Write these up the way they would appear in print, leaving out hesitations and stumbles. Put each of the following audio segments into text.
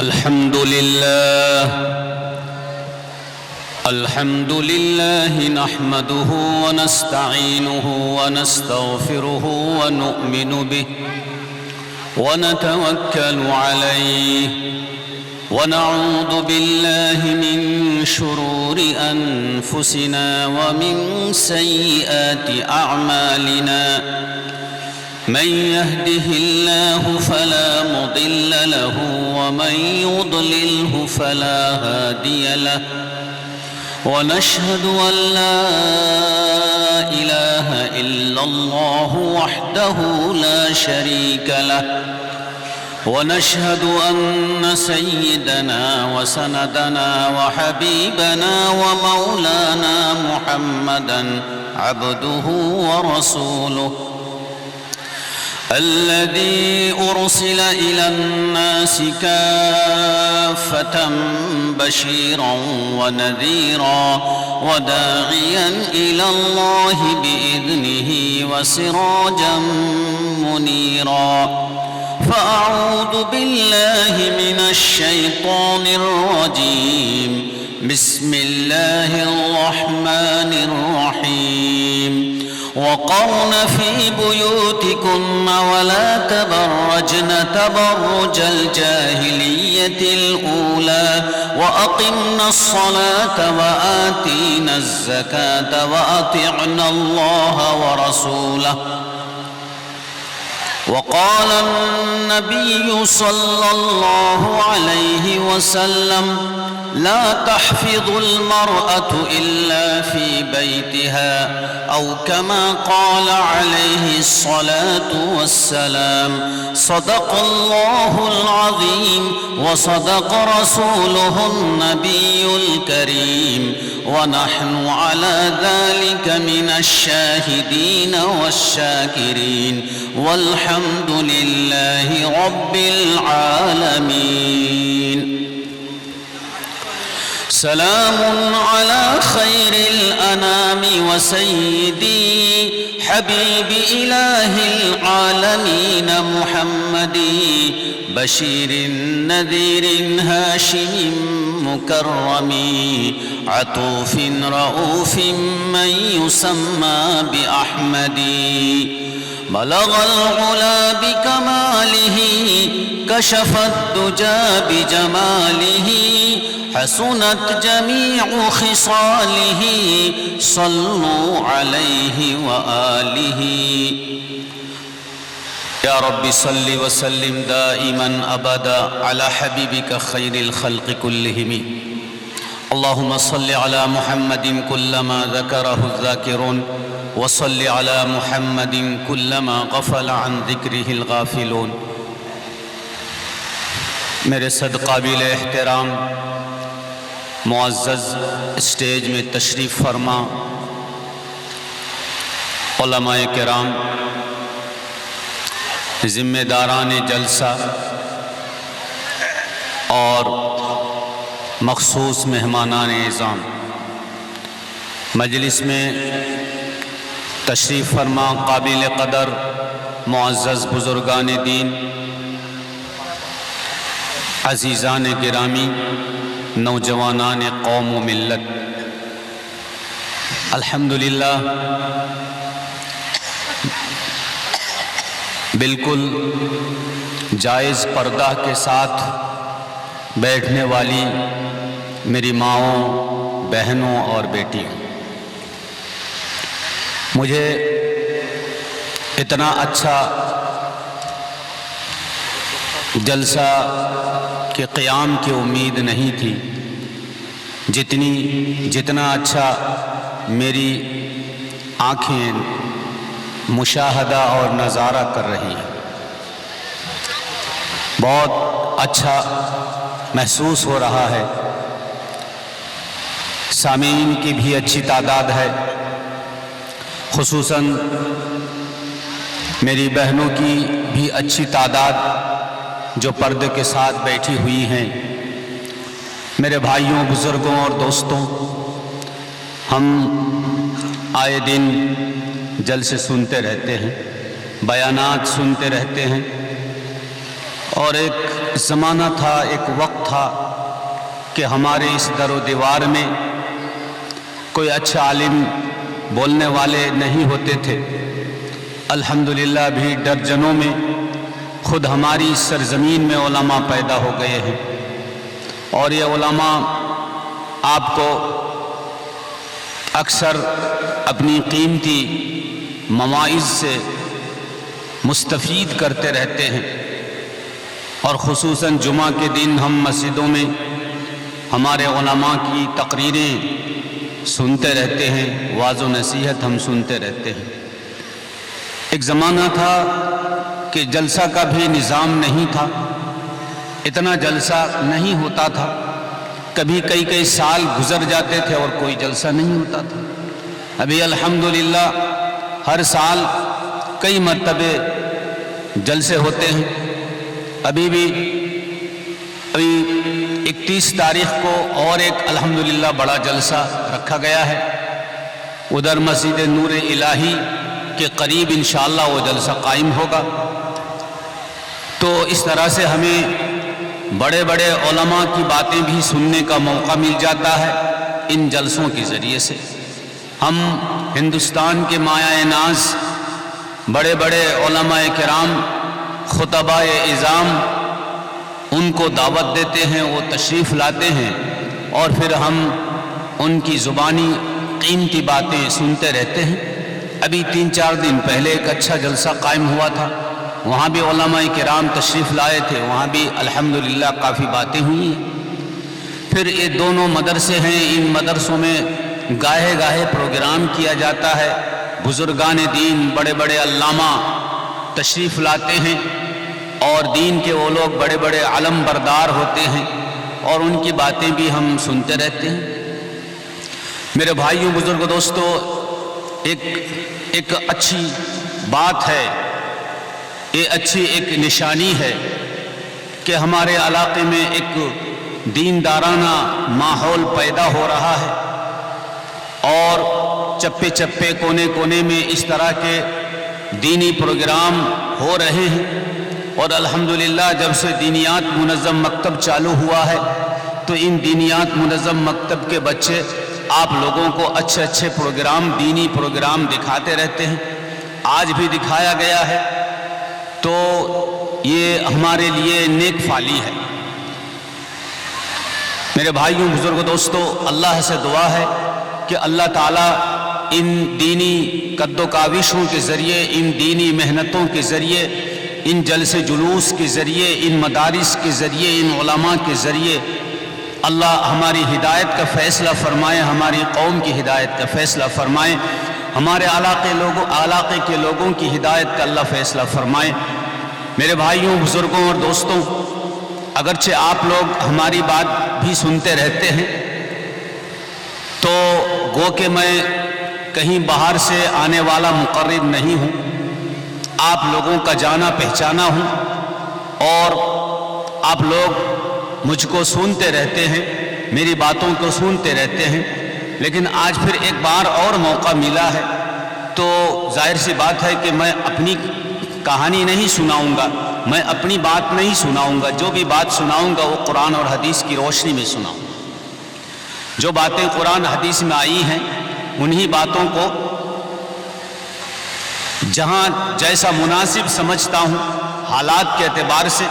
الحمد لله نحمده ونستعينه ونستغفره ونؤمن به ونتوكل عليه ونعوذ بالله من شرور أنفسنا ومن سيئات أعمالنا من يهده الله فلا مضل له ومن يضلله فلا هادي له ونشهد أن لا إله إلا الله وحده لا شريك له ونشهد أن سيدنا وسندنا وحبيبنا ومولانا محمدًا عبده ورسوله الذي أرسل إلى الناس كافة بشيرا ونذيرا وداعيا إلى الله بإذنه وسراجا منيرا فأعوذ بالله من الشيطان الرجيم بسم الله الرحمن الرحيم وقرن في بيوتكن ولا تبرجن تبرج الجاهلية الأولى وأقمنا الصلاة وآتينا الزكاة وأطعنا الله ورسوله وقال النبي صلى الله عليه وسلم لا تحفظ المرأة إلا في بيتها أو كما قال عليه الصلاة والسلام صدق الله العظيم وصدق رسوله النبي الكريم ونحن على ذلك من الشاهدين والشاكرين والحمد لله رب العالمين سلام على خير الأنام وسيدي حبيب إله العالمين محمد بشير نذير هاشم مكرم عطوف رؤوف من يسمى بأحمد بلغ العلا بكماله كشف الدجى بجماله حسنت جميع خصاله صلوا عليه وآله يا رب صل وسلم دائما أبدا على حبيبك خير الخلق كلهم اللهم صل على محمد كلما ذكره الذاكرون وصل على محمد كلما غفل عن ذكره الغافلون میرے صد قابل احترام معزز اسٹیج میں تشریف فرما علماء کرام ذمہ داران جلسہ اور مخصوص مہمانان اعظام مجلس میں تشریف فرما قابل قدر معزز بزرگان دین عزیزان گرامی نوجوانان قوم و ملت الحمدللہ بالکل جائز پردہ کے ساتھ بیٹھنے والی میری ماؤں بہنوں اور بیٹیوں مجھے اتنا اچھا جلسہ کے قیام کی امید نہیں تھی جتنا اچھا میری آنکھیں مشاہدہ اور نظارہ کر رہی ہیں بہت اچھا محسوس ہو رہا ہے سامعین کی بھی اچھی تعداد ہے خصوصاً میری بہنوں کی بھی اچھی تعداد جو پردے کے ساتھ بیٹھی ہوئی ہیں میرے بھائیوں بزرگوں اور دوستوں ہم آئے دن جلسے سنتے رہتے ہیں بیانات سنتے رہتے ہیں اور ایک زمانہ تھا، ایک وقت تھا کہ ہمارے اس در و دیوار میں کوئی اچھا عالم بولنے والے نہیں ہوتے تھے۔ الحمدللہ بھی درجنوں میں خود ہماری سرزمین میں علماء پیدا ہو گئے ہیں، اور یہ علماء آپ کو اکثر اپنی قیمتی مواعظ سے مستفید کرتے رہتے ہیں، اور خصوصاً جمعہ کے دن ہم مسجدوں میں ہمارے علماء کی تقریریں سنتے رہتے ہیں، وعظ و نصیحت ہم سنتے رہتے ہیں۔ ایک زمانہ تھا کہ جلسہ کا بھی نظام نہیں تھا، اتنا جلسہ نہیں ہوتا تھا، کبھی کئی سال گزر جاتے تھے اور کوئی جلسہ نہیں ہوتا تھا۔ ابھی الحمدللہ ہر سال کئی مرتبے جلسے ہوتے ہیں۔ ابھی 31 تاریخ کو اور ایک الحمدللہ بڑا جلسہ رکھا گیا ہے، ادھر مسجد نور الہی کے قریب انشاءاللہ وہ جلسہ قائم ہوگا۔ تو اس طرح سے ہمیں بڑے بڑے علماء کی باتیں بھی سننے کا موقع مل جاتا ہے ان جلسوں کے ذریعے سے۔ ہم ہندوستان کے مایہ ناز بڑے بڑے علماء کرام، خطباء اعظام، ان کو دعوت دیتے ہیں، وہ تشریف لاتے ہیں، اور پھر ہم ان کی زبانی قیمتی باتیں سنتے رہتے ہیں۔ ابھی 3-4 دن پہلے ایک اچھا جلسہ قائم ہوا تھا، وہاں بھی علماء کرام تشریف لائے تھے، وہاں بھی الحمدللہ کافی باتیں ہوئی ہیں۔ پھر یہ دونوں مدرسے ہیں، ان مدرسوں میں گاہے گاہے پروگرام کیا جاتا ہے، بزرگان دین بڑے بڑے علامہ تشریف لاتے ہیں، اور دین کے وہ لوگ بڑے بڑے علم بردار ہوتے ہیں، اور ان کی باتیں بھی ہم سنتے رہتے ہیں۔ میرے بھائیوں، بزرگ دوستو، ایک اچھی بات ہے، یہ اچھی ایک نشانی ہے کہ ہمارے علاقے میں ایک دیندارانہ ماحول پیدا ہو رہا ہے، اور چپے چپے کونے کونے میں اس طرح کے دینی پروگرام ہو رہے ہیں۔ اور الحمدللہ جب سے دینیات منظم مکتب چالو ہوا ہے تو ان دینیات منظم مکتب کے بچے آپ لوگوں کو اچھے اچھے پروگرام، دینی پروگرام دکھاتے رہتے ہیں۔ آج بھی دکھایا گیا ہے، تو یہ ہمارے لیے نیک فالی ہے۔ میرے بھائیوں، بزرگ دوستو، اللہ سے دعا ہے کہ اللہ تعالیٰ ان دینی قد و کاوشوں کے ذریعے، ان دینی محنتوں کے ذریعے، ان جلسے جلوس کے ذریعے، ان مدارس کے ذریعے، ان علماء کے ذریعے اللہ ہماری ہدایت کا فیصلہ فرمائے، ہماری قوم کی ہدایت کا فیصلہ فرمائے، ہمارے علاقے کے لوگوں کی ہدایت کا اللہ فیصلہ فرمائے۔ میرے بھائیوں، بزرگوں اور دوستوں، اگرچہ آپ لوگ ہماری بات بھی سنتے رہتے ہیں، تو گو کہ میں کہیں باہر سے آنے والا مقرر نہیں ہوں، آپ لوگوں کا جانا پہچانا ہوں، اور آپ لوگ مجھ کو سنتے رہتے ہیں، میری باتوں کو سنتے رہتے ہیں، لیکن آج پھر ایک بار اور موقع ملا ہے، تو ظاہر سی بات ہے کہ میں اپنی کہانی نہیں سناؤں گا، میں اپنی بات نہیں سناؤں گا، جو بھی بات سناؤں گا وہ قرآن اور حدیث کی روشنی میں سناؤں گا۔ جو باتیں قرآن حدیث میں آئی ہیں انہی باتوں کو جہاں جیسا مناسب سمجھتا ہوں، حالات کے اعتبار سے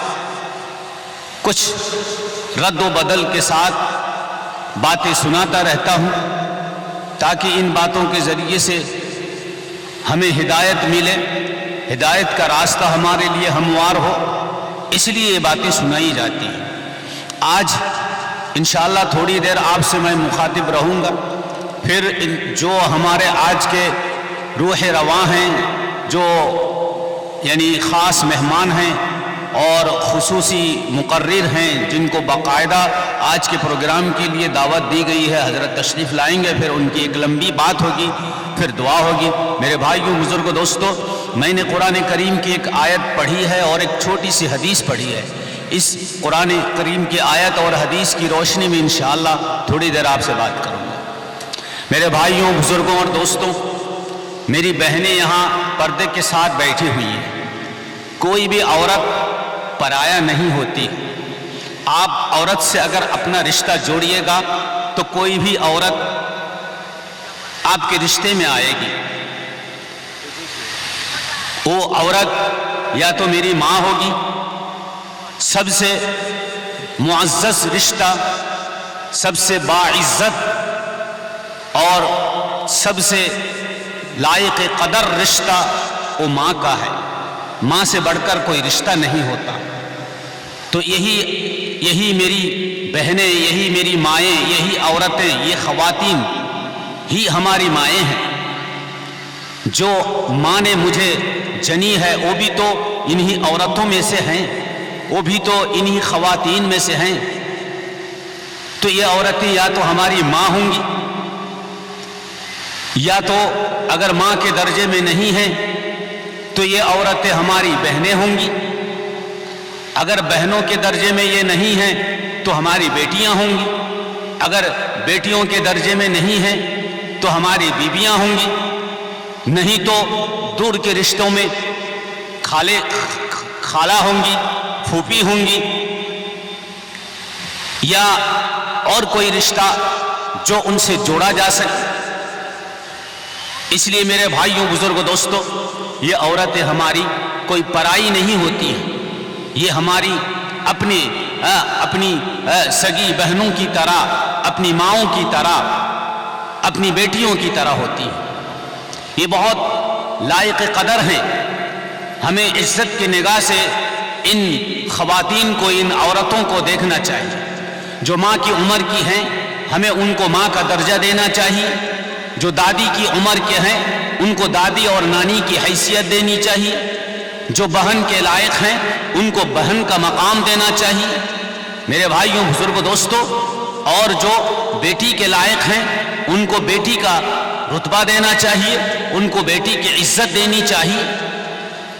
کچھ رد و بدل کے ساتھ باتیں سناتا رہتا ہوں، تاکہ ان باتوں کے ذریعے سے ہمیں ہدایت ملے، ہدایت کا راستہ ہمارے لیے ہموار ہو، اس لیے یہ باتیں سنائی جاتی ہیں۔ آج انشاءاللہ تھوڑی دیر آپ سے میں مخاطب رہوں گا، پھر جو ہمارے آج کے روح رواں ہیں، جو یعنی خاص مہمان ہیں اور خصوصی مقرر ہیں، جن کو باقاعدہ آج کے پروگرام کے لیے دعوت دی گئی ہے، حضرت تشریف لائیں گے، پھر ان کی ایک لمبی بات ہوگی، پھر دعا ہوگی۔ میرے بھائیوں، بزرگوں، دوستو، میں نے قرآن کریم کی ایک آیت پڑھی ہے اور ایک چھوٹی سی حدیث پڑھی ہے۔ اس قرآن کریم کی آیت اور حدیث کی روشنی میں انشاءاللہ تھوڑی دیر آپ سے بات کروں گا۔ میرے بھائیوں، بزرگوں اور دوستوں، میری بہنیں یہاں پردے کے ساتھ بیٹھی ہوئی ہیں۔ کوئی بھی عورت پرایا نہیں ہوتی. آپ عورت سے اگر اپنا رشتہ جوڑیے گا تو کوئی بھی عورت آپ کے رشتے میں آئے گی. وہ عورت یا تو میری ماں ہوگی، سب سے معزز رشتہ، سب سے باعزت اور سب سے لائق قدر رشتہ وہ ماں کا ہے. ماں سے بڑھ کر کوئی رشتہ نہیں ہوتا. تو یہی میری بہنیں، یہی میری مائیں، یہی عورتیں، یہ خواتین ہی ہماری مائیں ہیں. جو ماں نے مجھے جنی ہے وہ بھی تو انہی عورتوں میں سے ہیں، وہ بھی تو انہی خواتین میں سے ہیں. تو یہ عورتیں یا تو ہماری ماں ہوں گی، یا تو اگر ماں کے درجے میں نہیں ہیں تو یہ عورتیں ہماری بہنیں ہوں گی. اگر بہنوں کے درجے میں یہ نہیں ہیں تو ہماری بیٹیاں ہوں گی. اگر بیٹیوں کے درجے میں نہیں ہیں تو ہماری بیویاں ہوں گی. نہیں تو دور کے رشتوں میں خالہ ہوں گی، پھوپھی ہوں گی، یا اور کوئی رشتہ جو ان سے جوڑا جا سکے. اس لیے میرے بھائیوں، بزرگوں، دوستوں، یہ عورتیں ہماری کوئی پرائی نہیں ہوتی ہیں. یہ ہماری اپنی سگی بہنوں کی طرح، اپنی ماؤں کی طرح، اپنی بیٹیوں کی طرح ہوتی ہیں. یہ بہت لائق قدر ہیں. ہمیں عزت کی نگاہ سے ان خواتین کو، ان عورتوں کو دیکھنا چاہیے. جو ماں کی عمر کی ہیں ہمیں ان کو ماں کا درجہ دینا چاہیے. جو دادی کی عمر کے ہیں ان کو دادی اور نانی کی حیثیت دینی چاہیے. جو بہن کے لائق ہیں ان کو بہن کا مقام دینا چاہیے. میرے بھائیوں، بزرگوں، دوستوں، اور جو بیٹی کے لائق ہیں ان کو بیٹی کا رتبہ دینا چاہیے، ان کو بیٹی کی عزت دینی چاہیے.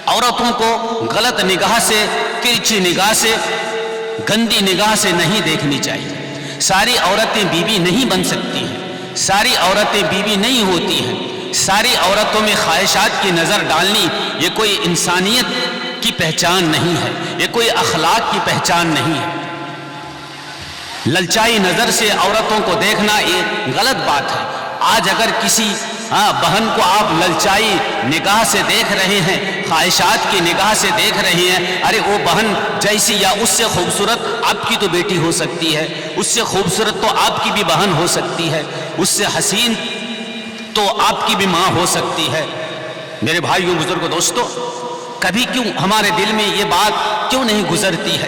عورتوں کو غلط نگاہ سے، ترچھی نگاہ سے، گندی نگاہ سے نہیں دیکھنی چاہیے. ساری عورتیں بیوی نہیں بن سکتی ہیں، ساری عورتیں بیوی نہیں ہوتی ہیں. ساری عورتوں میں خواہشات کی نظر ڈالنی یہ کوئی انسانیت کی پہچان نہیں ہے، یہ کوئی اخلاق کی پہچان نہیں ہے. للچائی نظر سے عورتوں کو دیکھنا یہ غلط بات ہے. آج اگر کسی بہن کو آپ للچائی نگاہ سے دیکھ رہے ہیں، خواہشات کی نگاہ سے دیکھ رہے ہیں، ارے وہ بہن جیسی یا اس سے خوبصورت آپ کی تو بیٹی ہو سکتی ہے، اس سے خوبصورت تو آپ کی بھی بہن ہو سکتی ہے، اس سے حسین تو آپ کی بھی ماں ہو سکتی ہے. میرے بھائیوں، بزرگوں، دوستوں، کبھی کیوں ہمارے دل میں یہ بات کیوں نہیں گزرتی ہے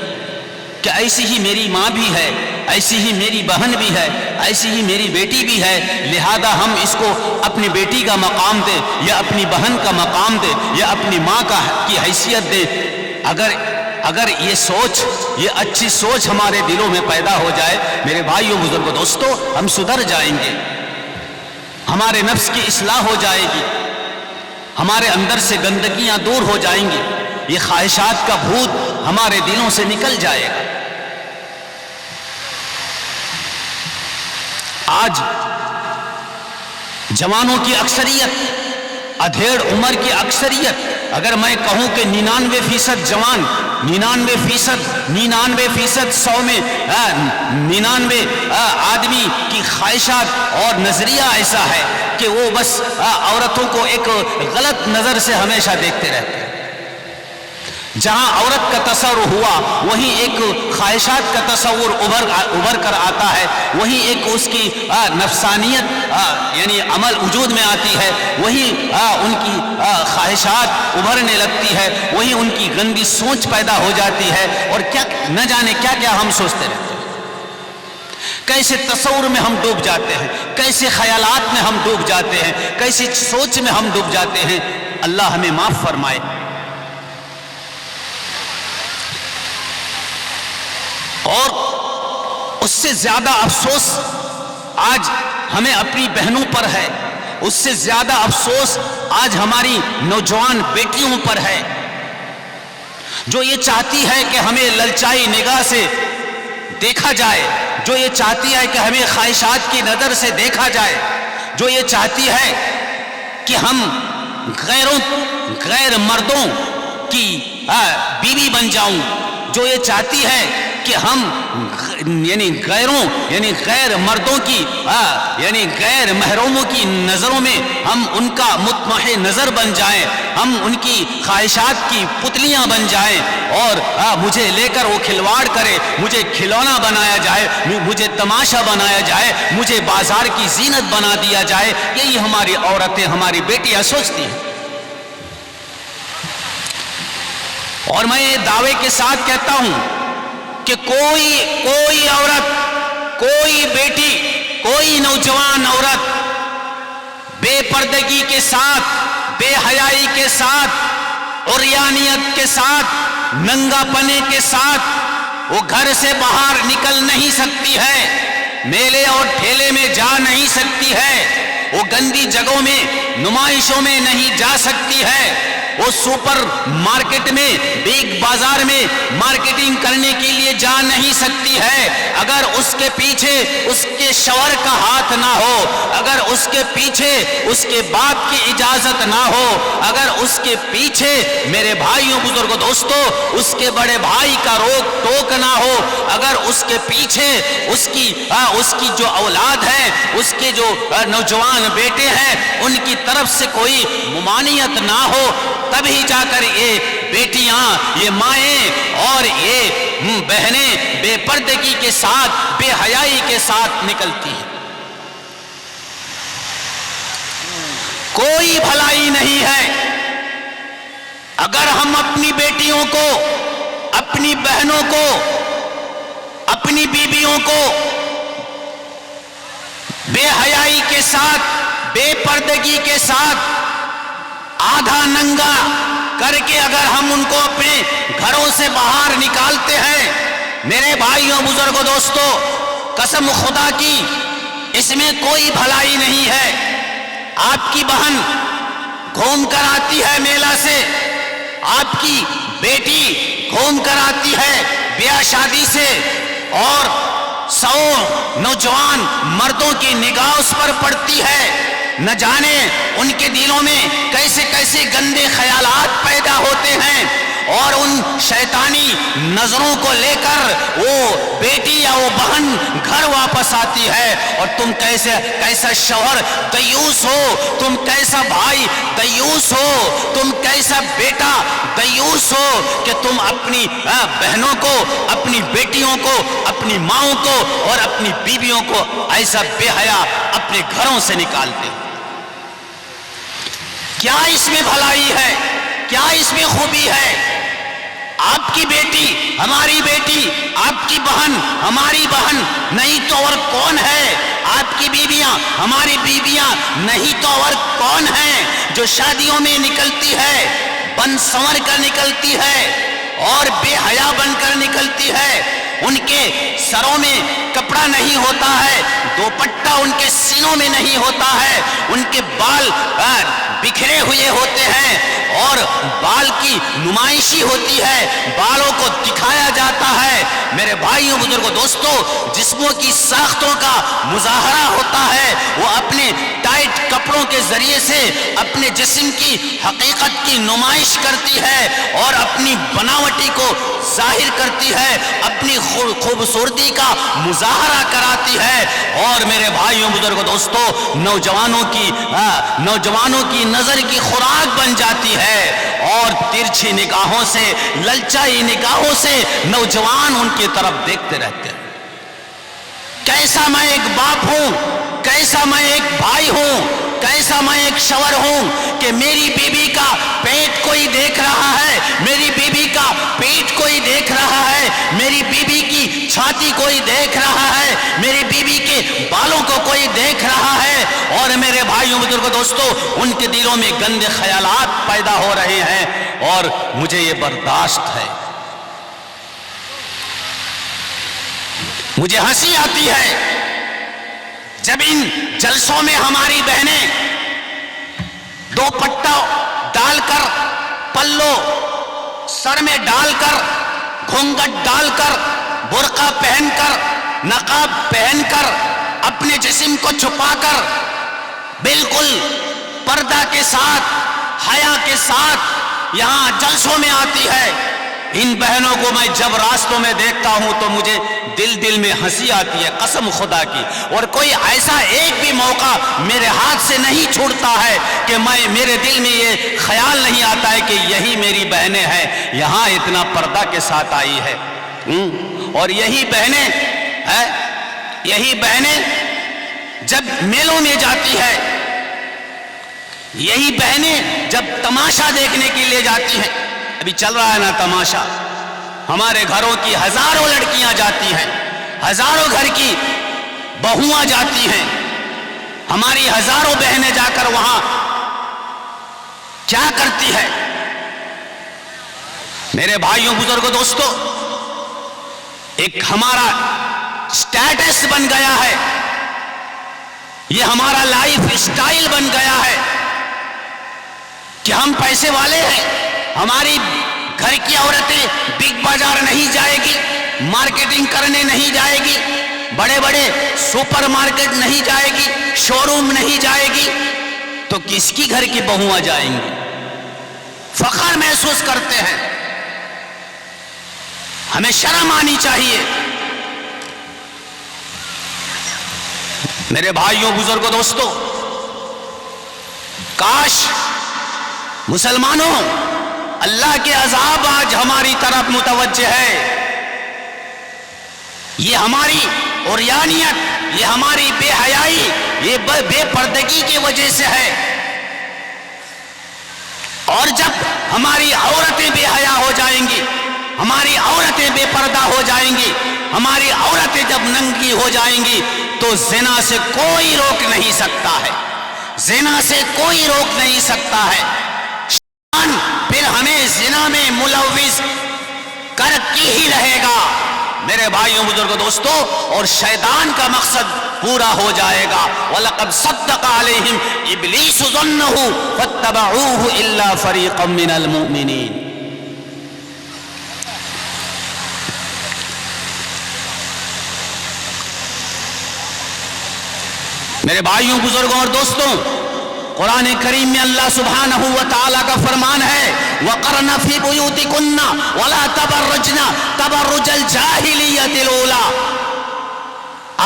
کہ ایسی ہی میری ماں بھی ہے، ایسی ہی میری بہن بھی ہے، ایسی ہی میری بیٹی بھی ہے، لہذا ہم اس کو اپنی بیٹی کا مقام دیں، یا اپنی بہن کا مقام دیں، یا اپنی ماں کی حیثیت دیں. اگر یہ سوچ، یہ اچھی سوچ ہمارے دلوں میں پیدا ہو جائے، میرے بھائیوں، بزرگوں، دوستوں، ہم سدھر جائیں گے. ہمارے نفس کی اصلاح ہو جائے گی، ہمارے اندر سے گندگیاں دور ہو جائیں گی، یہ خواہشات کا بھوت ہمارے دلوں سے نکل جائے گا. آج جوانوں کی اکثریت، ادھیڑ عمر کی اکثریت، اگر میں کہوں کہ 99% جوان، 99% 100 میں 99 آدمی کی خواہشات اور نظریہ ایسا ہے کہ وہ بس عورتوں کو ایک غلط نظر سے ہمیشہ دیکھتے رہتے ہیں. جہاں عورت کا تصور ہوا وہیں ایک خواہشات کا تصور ابھر کر آتا ہے، وہیں ایک اس کی نفسانیت یعنی عمل وجود میں آتی ہے، وہیں ان کی خواہشات ابھرنے لگتی ہے، وہیں ان کی گندی سوچ پیدا ہو جاتی ہے. اور کیا نہ جانے کیا کیا ہم سوچتے رہتے ہیں، کیسے تصور میں ہم ڈوب جاتے ہیں، کیسے خیالات میں ہم ڈوب جاتے ہیں، کیسی سوچ میں ہم ڈوب جاتے ہیں. اللہ ہمیں معاف فرمائے. اور اس سے زیادہ افسوس آج ہمیں اپنی بہنوں پر ہے، اس سے زیادہ افسوس آج ہماری نوجوان بیٹیوں پر ہے، جو یہ چاہتی ہے کہ ہمیں للچائی نگاہ سے دیکھا جائے، جو یہ چاہتی ہے کہ ہمیں خواہشات کی نظر سے دیکھا جائے، جو یہ چاہتی ہے کہ ہم غیر مردوں کی بیوی بن جاؤں، جو یہ چاہتی ہے کہ ہم یعنی غیروں یعنی غیر مردوں کی یعنی غیر محروموں کی نظروں میں ہم ان کا مطمح نظر بن جائیں، ہم ان کی خواہشات کی پتلیاں بن جائیں، اور مجھے لے کر وہ کھلواڑ کرے، مجھے کھلونا بنایا جائے، مجھے تماشا بنایا جائے، مجھے بازار کی زینت بنا دیا جائے۔ یہی ہماری عورتیں، ہماری بیٹیاں سوچتی ہیں۔ اور میں یہ دعوے کے ساتھ کہتا ہوں کہ کوئی عورت، کوئی بیٹی، کوئی نوجوان عورت بے پردگی کے ساتھ، بے حیائی کے ساتھ، عریانیت کے ساتھ، ننگا پنے کے ساتھ وہ گھر سے باہر نکل نہیں سکتی ہے، میلے اور ٹھیلے میں جا نہیں سکتی ہے، وہ گندی جگہوں میں نمائشوں میں نہیں جا سکتی ہے، وہ سپر مارکیٹ میں، بگ بازار میں مارکیٹنگ کرنے کے لیے جا نہیں سکتی ہے اگر اس کے پیچھے اس کے شوہر کا ہاتھ نہ ہو، اگر اس کے پیچھے اس کے باپ کی اجازت نہ ہو، اگر اس کے پیچھے میرے بھائیوں بزرگوں دوستوں اس کے بڑے بھائی کا روک ٹوک نہ ہو، اگر اس کے پیچھے اس کی جو اولاد ہے، اس کے جو نوجوان بیٹے ہیں، ان کی طرف سے کوئی ممانعت نہ ہو، تبھی جا کر یہ بیٹیاں، یہ مائیں اور یہ بہنیں بے پردگی کے ساتھ، بے حیائی کے ساتھ نکلتی ہیں۔ کوئی بھلائی نہیں ہے اگر ہم اپنی بیٹیوں کو، اپنی بہنوں کو، اپنی بیویوں کو بے حیائی کے ساتھ، بے پردگی کے ساتھ، آدھا ننگا کر کے اگر ہم ان کو اپنے گھروں سے باہر نکالتے ہیں۔ میرے بھائیوں بزرگوں دوستوں، قسم خدا کی اس میں کوئی بھلائی نہیں ہے۔ آپ کی بہن گھوم کر آتی ہے میلہ سے، آپ کی بیٹی گھوم کر آتی ہے بیاہ شادی سے، اور 100 نوجوان مردوں کی نگاہ اس پر پڑتی ہے، نہ جانے ان کے دلوں میں کیسے کیسے گندے خیالات پیدا ہوتے ہیں، اور ان شیطانی نظروں کو لے کر وہ بیٹی یا وہ بہن گھر واپس آتی ہے، اور تم کیسا شوہر دیوس ہو، تم کیسا بھائی دیوس ہو، تم کیسا بیٹا دیوس ہو کہ تم اپنی بہنوں کو، اپنی بیٹیوں کو، اپنی ماؤں کو اور اپنی بیویوں کو ایسا بے حیا اپنے گھروں سے نکالتے ہو۔ کیا اس میں بھلائی ہے؟ کیا اس میں خوبی ہے؟ آپ کی بیٹی ہماری بیٹی، آپ کی بہن ہماری بہن، نہیں تو اور کون ہے؟ آپ کی بیویاں ہماری بیویاں، نہیں تو اور کون ہے؟ جو شادیوں میں نکلتی ہے، بن سنور کر نکلتی ہے اور بے حیا بن کر نکلتی ہے، ان کے سروں میں کپڑا نہیں ہوتا ہے، دوپٹہ ان کے سینوں میں نہیں ہوتا ہے، ان کے بال بکھرے ہوئے ہوتے ہیں اور بال کی نمائشی ہوتی ہے، بالوں کو دکھایا جاتا ہے۔ میرے بھائیوں بزرگوں دوستوں، جسموں کی ساختوں کا مظاہرہ ہوتا ہے، وہ اپنے ٹائٹ کپڑوں کے ذریعے سے اپنے جسم کی حقیقت کی نمائش کرتی ہے اور اپنی بناوٹی کو ظاہر کرتی ہے، اپنی خوبصورتی کا مظاہرہ کراتی ہے، اور میرے بھائیوں بزرگوں دوستوں، نوجوانوں کی نظر کی خوراک بن جاتی ہے، اور ترچھی نگاہوں سے، للچائی نگاہوں سے نوجوان ان کی طرف دیکھتے رہتے ہیں۔ کیسا میں ایک باپ ہوں، کیسا میں ایک بھائی ہوں، کیسا میں ایک شوہر ہوں کہ میری بیوی کا پیٹ کوئی دیکھ رہا ہے، میری بیوی کا پیٹ کوئی دیکھ رہا ہے، میری بیوی کی چھاتی کوئی دیکھ رہا ہے، میری بیوی کے بالوں کو کوئی دیکھ رہا ہے، اور میرے بھائیوں بزرگوں دوستوں، ان کے دلوں میں گندے خیالات پیدا ہو رہے ہیں، اور مجھے یہ برداشت ہے۔ مجھے ہنسی آتی ہے جب ان جلسوں میں ہماری بہنیں دوپٹہ ڈال کر، پلو سر میں ڈال کر، گھونگھٹ ڈال کر، برقع پہن کر، نقاب پہن کر، اپنے جسم کو چھپا کر، بالکل پردہ کے ساتھ، حیا کے ساتھ یہاں جلسوں میں آتی ہے، ان بہنوں کو میں جب راستوں میں دیکھتا ہوں تو مجھے دل میں ہنسی آتی ہے، قسم خدا کی، اور کوئی ایسا ایک بھی موقع میرے ہاتھ سے نہیں چھوٹتا ہے کہ میرے دل میں یہ خیال نہیں آتا ہے کہ یہی میری بہنیں ہیں، یہاں اتنا پردہ کے ساتھ آئی ہے۔ اور یہی بہنیں جب میلوں میں جاتی ہے، یہی بہنیں جب تماشا دیکھنے کے لیے جاتی ہیں، ابھی چل رہا ہے نا تماشا، ہمارے گھروں کی ہزاروں لڑکیاں جاتی ہیں، ہزاروں گھر کی بہویں جاتی ہیں، ہماری ہزاروں بہنیں جا کر وہاں کیا کرتی ہے؟ میرے بھائیوں بزرگوں دوستو، ایک ہمارا سٹیٹس بن گیا ہے، یہ ہمارا لائف سٹائل بن گیا ہے کہ ہم پیسے والے ہیں، ہماری گھر کی عورتیں بگ بازار نہیں جائے گی، مارکیٹنگ کرنے نہیں جائے گی، بڑے بڑے سپر مارکیٹ نہیں جائے گی، شو روم نہیں جائے گی، تو کس کی گھر کی بہویں جائیں گی؟ فخر محسوس کرتے ہیں، ہمیں شرم آنی چاہیے۔ میرے بھائیوں بزرگوں دوستو، کاش مسلمانوں اللہ کے عذاب آج ہماری طرف متوجہ ہے، یہ ہماری عریانیت، یہ ہماری بے حیائی، یہ بے پردگی کی وجہ سے ہے۔ اور جب ہماری عورتیں بے حیا ہو جائیں گی، ہماری عورتیں بے پردہ ہو جائیں گی، ہماری عورتیں جب ننگی ہو جائیں گی تو زنا سے کوئی روک نہیں سکتا ہے، زنا سے کوئی روک نہیں سکتا ہے۔ شیطان پھر ہمیں زنا میں ملوث کر کے ہی رہے گا میرے بھائیوں بزرگوں دوستو، اور شیطان کا مقصد پورا ہو جائے گا۔ وَلَقَدْ صَدَّقَ عَلَيْهِمْ إِبْلِيسُ ظَنَّهُ فَاتَّبَعُوهُ إِلَّا فَرِيقًا مِّنَ الْمُؤْمِنِينَ۔ میرے بھائیوں بزرگوں اور دوستوں، قرآن کریم میں اللہ سبحانہ و تعالیٰ کا فرمان ہے، وَقَرْنَ فِي بُيُوتِكُنَّ وَلَا تَبَرَّجْنَ تَبَرُّجَ الْجَاهِلِيَّةِ الْأُولَىٰ۔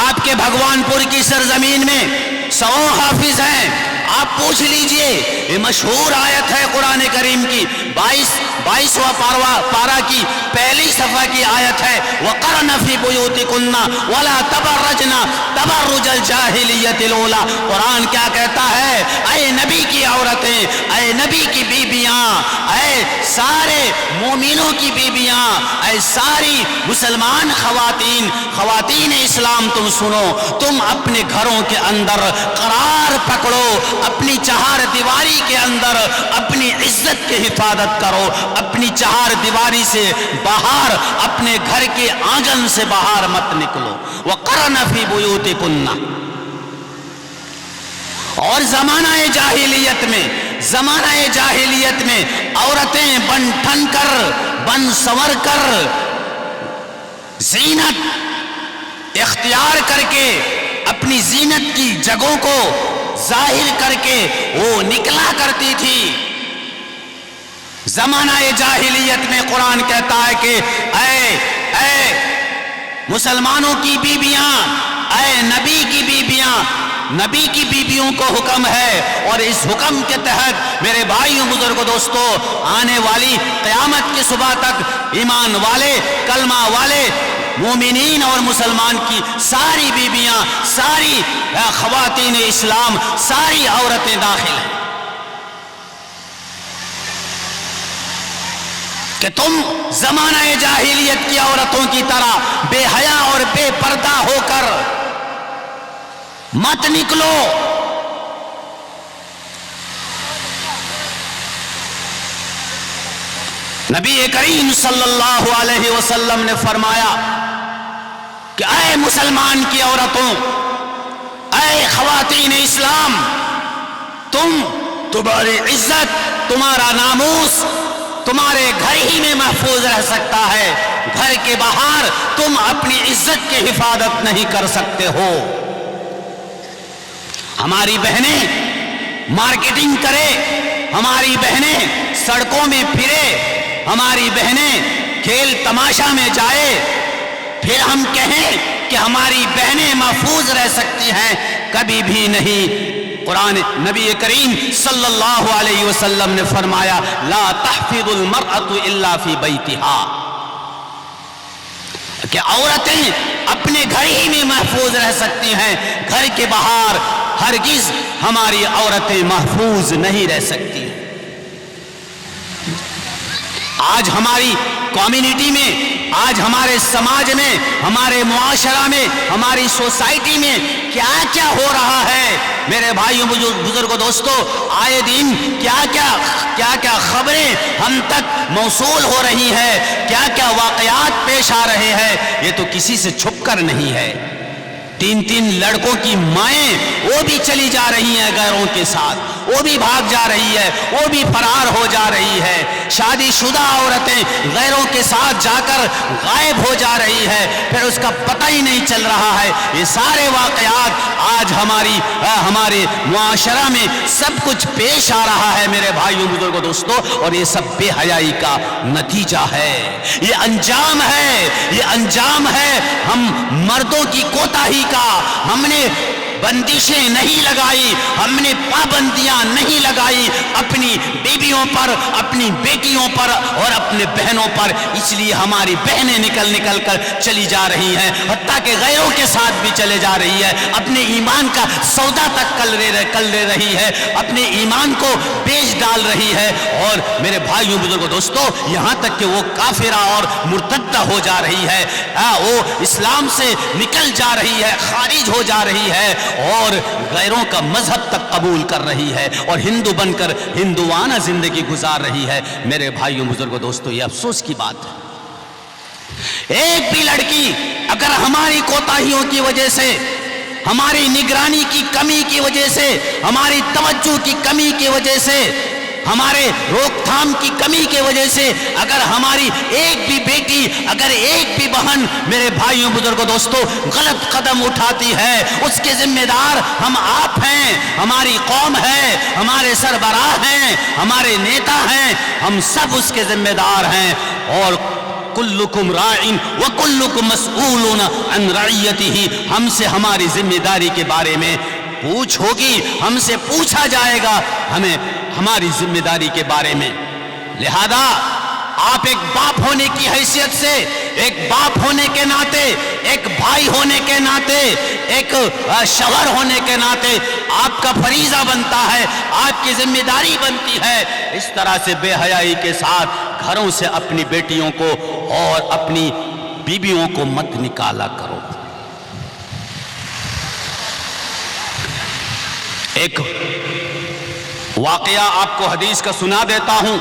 آپ کے بھگوان پور کی سرزمین میں 100 حافظ ہیں، آپ پوچھ لیجئے، یہ مشہور آیت ہے قرآن کریم کی، 22واں پارہ کی پہلی صفحہ کی آیت ہے، وَقَرْنَ فِي بُيُوتِكُنَّ وَلَا تَبَرَّجْنَ تَبَرُّجَ الْجَاهِلِيَّةِ الْأُولَىٰ۔ قرآن کیا کہتا ہے؟ اے نبی کی عورتیں، اے نبی کی بیبیاں، اے سارے مومنوں کی بیبیاں، اے ساری مسلمان خواتین اسلام، تم سنو، تم اپنے گھروں کے اندر قرار پکڑو، اپنی چہار دیواری کے اندر اپنی عزت کی حفاظت کرو، اپنی چہار دیواری سے باہر، اپنے گھر کے آنگن سے باہر مت نکلو۔ وَقَرْنَ فِي بُيُوتِكُنَّ۔ اور زمانہ جاہلیت میں عورتیں بن ٹھن کر، بن سور کر، زینت اختیار کر کے، اپنی زینت کی جگہوں کو ظاہر کر کے وہ نکلا کرتی تھی۔ زمانہ جاہلیت میں قرآن کہتا ہے کہ اے مسلمانوں کی بیبیاں، اے نبی کی بیبیاں، نبی کی بیبیوں کو حکم ہے، اور اس حکم کے تحت میرے بھائیوں بزرگوں دوستو، آنے والی قیامت کی صبح تک ایمان والے، کلمہ والے مومنین اور مسلمان کی ساری بیبیاں، ساری خواتین اسلام، ساری عورتیں داخل ہیں کہ تم زمانہ جاہلیت کی عورتوں کی طرح بے حیا اور بے پردہ ہو کر مت نکلو۔ نبی کریم صلی اللہ علیہ وسلم نے فرمایا کہ اے مسلمان کی عورتوں، اے خواتین اسلام، تمہاری عزت، تمہارا ناموس تمہارے گھر ہی میں محفوظ رہ سکتا ہے، گھر کے باہر تم اپنی عزت کی حفاظت نہیں کر سکتے ہو۔ ہماری بہنیں مارکیٹنگ کرے، ہماری بہنیں سڑکوں میں پھرے، ہماری بہنیں کھیل تماشا میں جائے پھر ہم کہیں کہ ہماری بہنیں محفوظ رہ سکتی ہیں؟ کبھی بھی نہیں۔ قرآن نبی کریم صلی اللہ علیہ وسلم نے فرمایا لا تحفظ المرأة الا فی بیتہا، کہ عورتیں اپنے گھر ہی میں محفوظ رہ سکتی ہیں، گھر کے باہر ہرگز ہماری عورتیں محفوظ نہیں رہ سکتی ہیں۔ آج ہماری کمیونٹی میں، آج ہمارے سماج میں، ہمارے معاشرہ میں، ہماری سوسائٹی میں کیا کیا ہو رہا ہے میرے بھائیوں بزرگوں دوستو، آئے دن کیا خبریں ہم تک موصول ہو رہی ہے، کیا واقعات پیش آ رہے ہیں، یہ تو کسی سے چھپ کر نہیں ہے۔ 3 لڑکوں کی مائیں وہ بھی چلی جا رہی ہیں غیروں کے ساتھ، وہ بھی بھاگ جا رہی ہے، وہ بھی فرار ہو جا رہی ہے۔ شادی شدہ عورتیں غیروں کے ساتھ جا کر غائب ہو جا رہی ہے، پھر اس کا پتہ ہی نہیں چل رہا ہے۔ یہ سارے واقعات آج ہمارے معاشرہ میں سب کچھ پیش آ رہا ہے میرے بھائیوں بزرگوں دوستوں، اور یہ سب بے حیائی کا نتیجہ ہے، یہ انجام ہے ہم مردوں کی کوتاہی کا۔ ہم نے بندشیں نہیں لگائی، ہم نے پابندیاں نہیں لگائی اپنی بیویوں پر، اپنی بیٹیوں پر اور اپنے بہنوں پر، اس لیے ہماری بہنیں نکل کر چلی جا رہی ہیں، حتیٰ کہ غیروں کے ساتھ بھی چلے جا رہی ہے، اپنے ایمان کا سودا تک کر لے رہی ہے، اپنے ایمان کو بیچ ڈال رہی ہے، اور میرے بھائیوں بزرگوں دوستوں یہاں تک کہ وہ کافرہ اور مرتدہ ہو جا رہی ہے، وہ اسلام سے نکل جا رہی ہے، خارج ہو جا رہی ہے، اور غیروں کا مذہب تک قبول کر رہی ہے، اور ہندو بن کر ہندوانہ زندگی گزار رہی ہے۔ میرے بھائیوں بزرگوں دوستوں یہ افسوس کی بات ہے، ایک بھی لڑکی اگر ہماری کوتاہیوں کی وجہ سے، ہماری نگرانی کی کمی کی وجہ سے، ہماری توجہ کی کمی کی وجہ سے، ہمارے روک تھام کی کمی کی وجہ سے اگر ہماری ایک بھی بیٹی، اگر ایک بھی بہن میرے بھائیوں بزرگوں دوستوں غلط قدم اٹھاتی ہے، اس کے ذمہ دار ہم آپ ہیں، ہماری قوم ہے، ہمارے سربراہ ہیں، ہمارے نیتا ہیں، ہم سب اس کے ذمہ دار ہیں، اور کلکم راعٍ وکلکم مسئول عن رعیتہ، ہم سے ہماری ذمہ داری کے بارے میں پوچھ ہوگی، ہم سے پوچھا جائے گا ہمیں ہماری ذمہ داری کے بارے میں۔ لہذا آپ ایک باپ ہونے کی حیثیت سے، ایک باپ ہونے کے ناطے، ایک بھائی ہونے کے ناطے، ایک شوہر ہونے کے ناطے آپ کا فریضہ بنتا ہے، آپ کی ذمہ داری بنتی ہے، اس طرح سے بے حیائی کے ساتھ گھروں سے اپنی بیٹیوں کو اور اپنی بیویوں کو مت نکالا کرو۔ ایک واقعہ آپ کو حدیث کا سنا دیتا ہوں،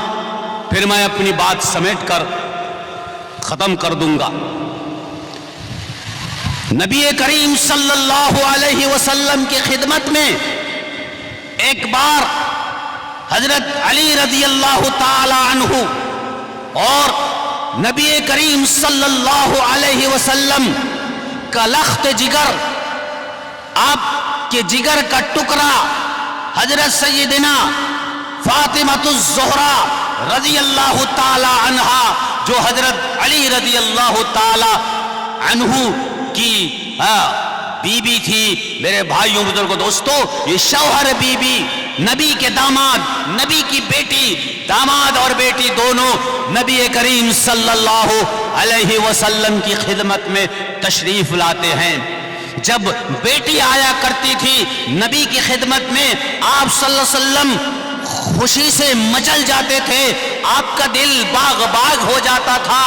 پھر میں اپنی بات سمیٹ کر ختم کر دوں گا۔ نبی کریم صلی اللہ علیہ وسلم کی خدمت میں ایک بار حضرت علی رضی اللہ تعالی عنہ اور نبی کریم صلی اللہ علیہ وسلم کا لخت جگر، آپ کے جگر کا ٹکڑا حضرت سیدنا فاطمۃ الزہرا رضی اللہ تعالی عنہا، جو حضرت علی رضی اللہ تعالی عنہ کی بی بی تھی۔ میرے بھائیوں بزرگوں دوستوں یہ شوہر بی بی، نبی کے داماد، نبی کی بیٹی، داماد اور بیٹی دونوں نبی کریم صلی اللہ علیہ وسلم کی خدمت میں تشریف لاتے ہیں۔ جب بیٹی آیا کرتی تھی نبی کی خدمت میں، آپ صلی اللہ علیہ وسلم خوشی سے مچل جاتے تھے، آپ کا دل باغ باغ ہو جاتا تھا۔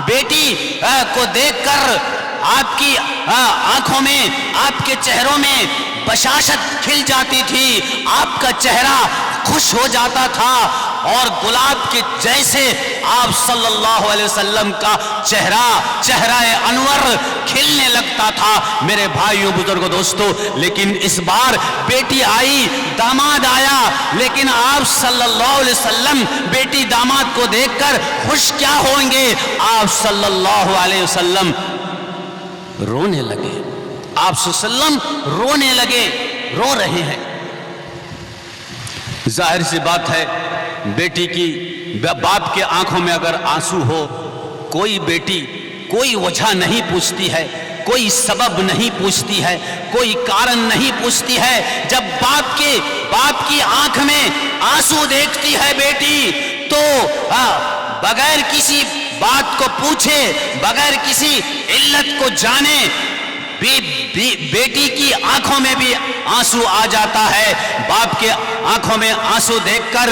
بیٹی کو دیکھ کر آپ کی آنکھوں میں، آپ کے چہروں میں بشاشت کھل جاتی تھی، آپ کا چہرہ خوش ہو جاتا تھا، اور گلاب کے جیسے آپ صلی اللہ علیہ وسلم کا چہرہ انور کھلنے لگتا تھا۔ میرے بھائیوں بزرگوں دوستوں لیکن اس بار بیٹی آئی، داماد آیا، لیکن آپ صلی اللہ علیہ وسلم بیٹی داماد کو دیکھ کر خوش کیا ہوں گے؟ آپ صلی اللہ علیہ وسلم رونے لگے، آپ صلی اللہ علیہ وسلم رونے لگے، رو رہے ہیں۔ ظاہر سی بات ہے، بیٹی کی، باپ کے آنکھوں میں اگر آنسو ہو کوئی بیٹی کوئی وجہ نہیں پوچھتی ہے، کوئی سبب نہیں پوچھتی ہے، کوئی کارن نہیں پوچھتی ہے۔ جب باپ کی آنکھ میں آنسو دیکھتی ہے بیٹی تو بغیر کسی بات کو پوچھے، بغیر کسی علت کو جانے بیٹی کی آنکھوں میں بھی آنسو آ جاتا ہے۔ باپ کے آنکھوں میں آنسو دیکھ کر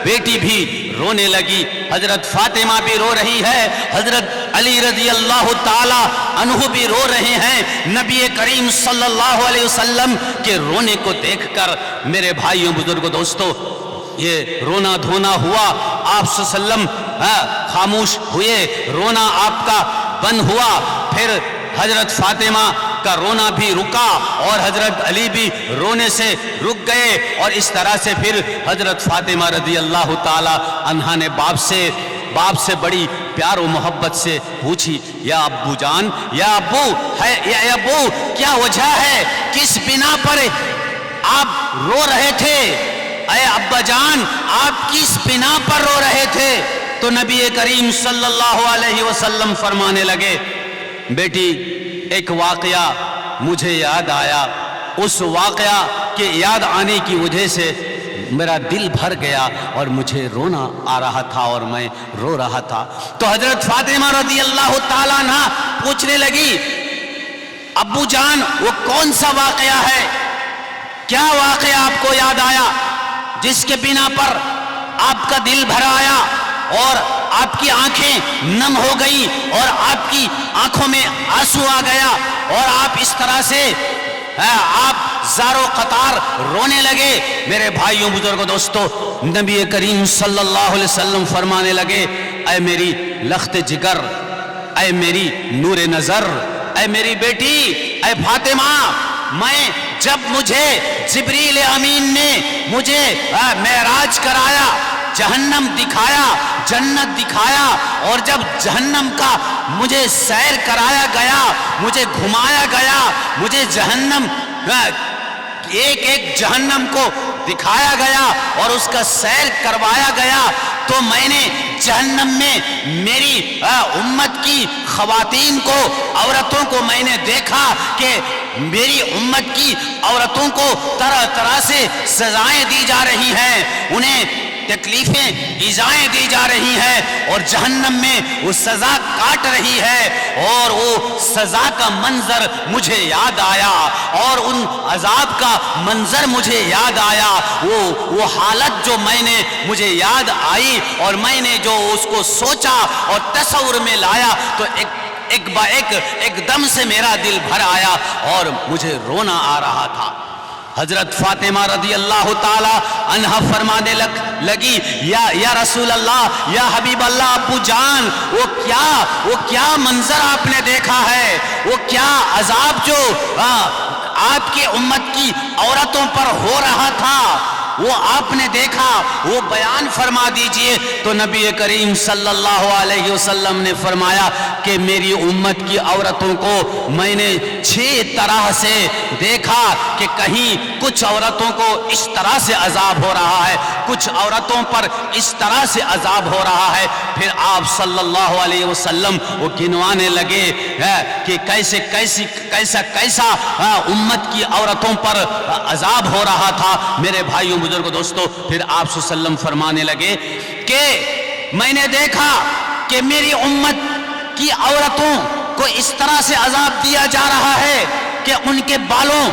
بیٹی بھی رونے لگی۔ حضرت فاطمہ بھی رو رہی ہے، حضرت علی رضی اللہ تعالی عنہ بھی رو رہے ہیں۔ نبی کریم صلی اللہ علیہ وسلم کے رونے کو دیکھ کر میرے بھائیوں، بزرگوں، دوستوں، یہ رونا دھونا ہوا، آپ صلی اللہ علیہ وسلم خاموش ہوئے، رونا آپ کا بند ہوا، پھر حضرت فاطمہ کا رونا بھی رکا اور حضرت علی بھی رونے سے رک گئے، اور اس طرح سے پھر حضرت فاطمہ رضی اللہ تعالی عنہا نے باپ سے بڑی پیار و محبت سے پوچھی، یا ابو جان، یا ابو کیا وجہ ہے، کس بنا پر آپ رو رہے تھے؟ اے ابا جان، آپ کس بنا پر رو رہے تھے؟ تو نبی کریم صلی اللہ علیہ وسلم فرمانے لگے، بیٹی ایک واقعہ مجھے یاد آیا، اس واقعہ کے یاد آنے کی وجہ سے میرا دل بھر گیا اور مجھے رونا آ رہا تھا اور میں رو رہا تھا۔ تو حضرت فاطمہ رضی اللہ تعالیٰ عنہ پوچھنے لگی، ابو جان وہ کون سا واقعہ ہے؟ کیا واقعہ آپ کو یاد آیا جس کے بنا پر آپ کا دل بھر آیا اور آپ کی آنکھیں نم ہو گئی اور آپ کی آنکھوں میں آنسو آ گیا اور آپ اس طرح سے آپ زار و قطار رونے لگے؟ میرے بھائیوں، بزرگوں، دوستوں، نبی کریم صلی اللہ علیہ وسلم فرمانے لگے، اے میری لخت جگر، اے میری نور نظر، اے میری بیٹی، اے فاطمہ، جب مجھے جبریل امین نے مجھے معراج کرایا، جہنم دکھایا، جنت دکھایا، اور جب جہنم کا مجھے سیر کرایا گیا، مجھے گھمایا گیا، مجھے جہنم ایک جہنم کو دکھایا گیا اور اس کا سیر کروایا گیا، تو میں نے جہنم میں میری امت کی خواتین کو، عورتوں کو میں نے دیکھا کہ میری امت کی عورتوں کو طرح طرح سے سزائیں دی جا رہی ہیں، انہیں تکلیفیں ایذائیں دی جا رہی ہیں، اور جہنم میں وہ سزا کاٹ رہی ہے، اور وہ سزا کا منظر مجھے یاد آیا اور ان عذاب کا منظر مجھے یاد آیا، وہ حالت جو مجھے یاد آئی اور میں نے جو اس کو سوچا اور تصور میں لایا، تو ایک دم سے میرا دل بھر آیا اور مجھے رونا آ رہا تھا۔ حضرت فاطمہ رضی اللہ تعالی عنہا فرمانے لگی، یا رسول اللہ، یا حبیب اللہ، ابو جان، وہ کیا منظر آپ نے دیکھا ہے، وہ کیا عذاب جو آپ کی امت کی عورتوں پر ہو رہا تھا، وہ آپ نے دیکھا، وہ بیان فرما دیجئے۔ تو نبی کریم صلی اللہ علیہ وسلم نے فرمایا کہ میری امت کی عورتوں کو میں نے 6 طرح سے دیکھا کہ کہیں کچھ عورتوں کو اس طرح سے عذاب ہو رہا ہے، کچھ عورتوں پر اس طرح سے عذاب ہو رہا ہے۔ پھر آپ صلی اللہ علیہ وسلم وہ گنوانے لگے کہ کیسا امت کی عورتوں پر عذاب ہو رہا تھا۔ میرے بھائیوں، بزرگوں، دوستوں، پھر آپ صلی اللہ علیہ وسلم فرمانے لگے کہ میں نے دیکھا کہ میری امت کی عورتوں کو اس طرح سے عذاب دیا جا رہا ہے کہ ان کے بالوں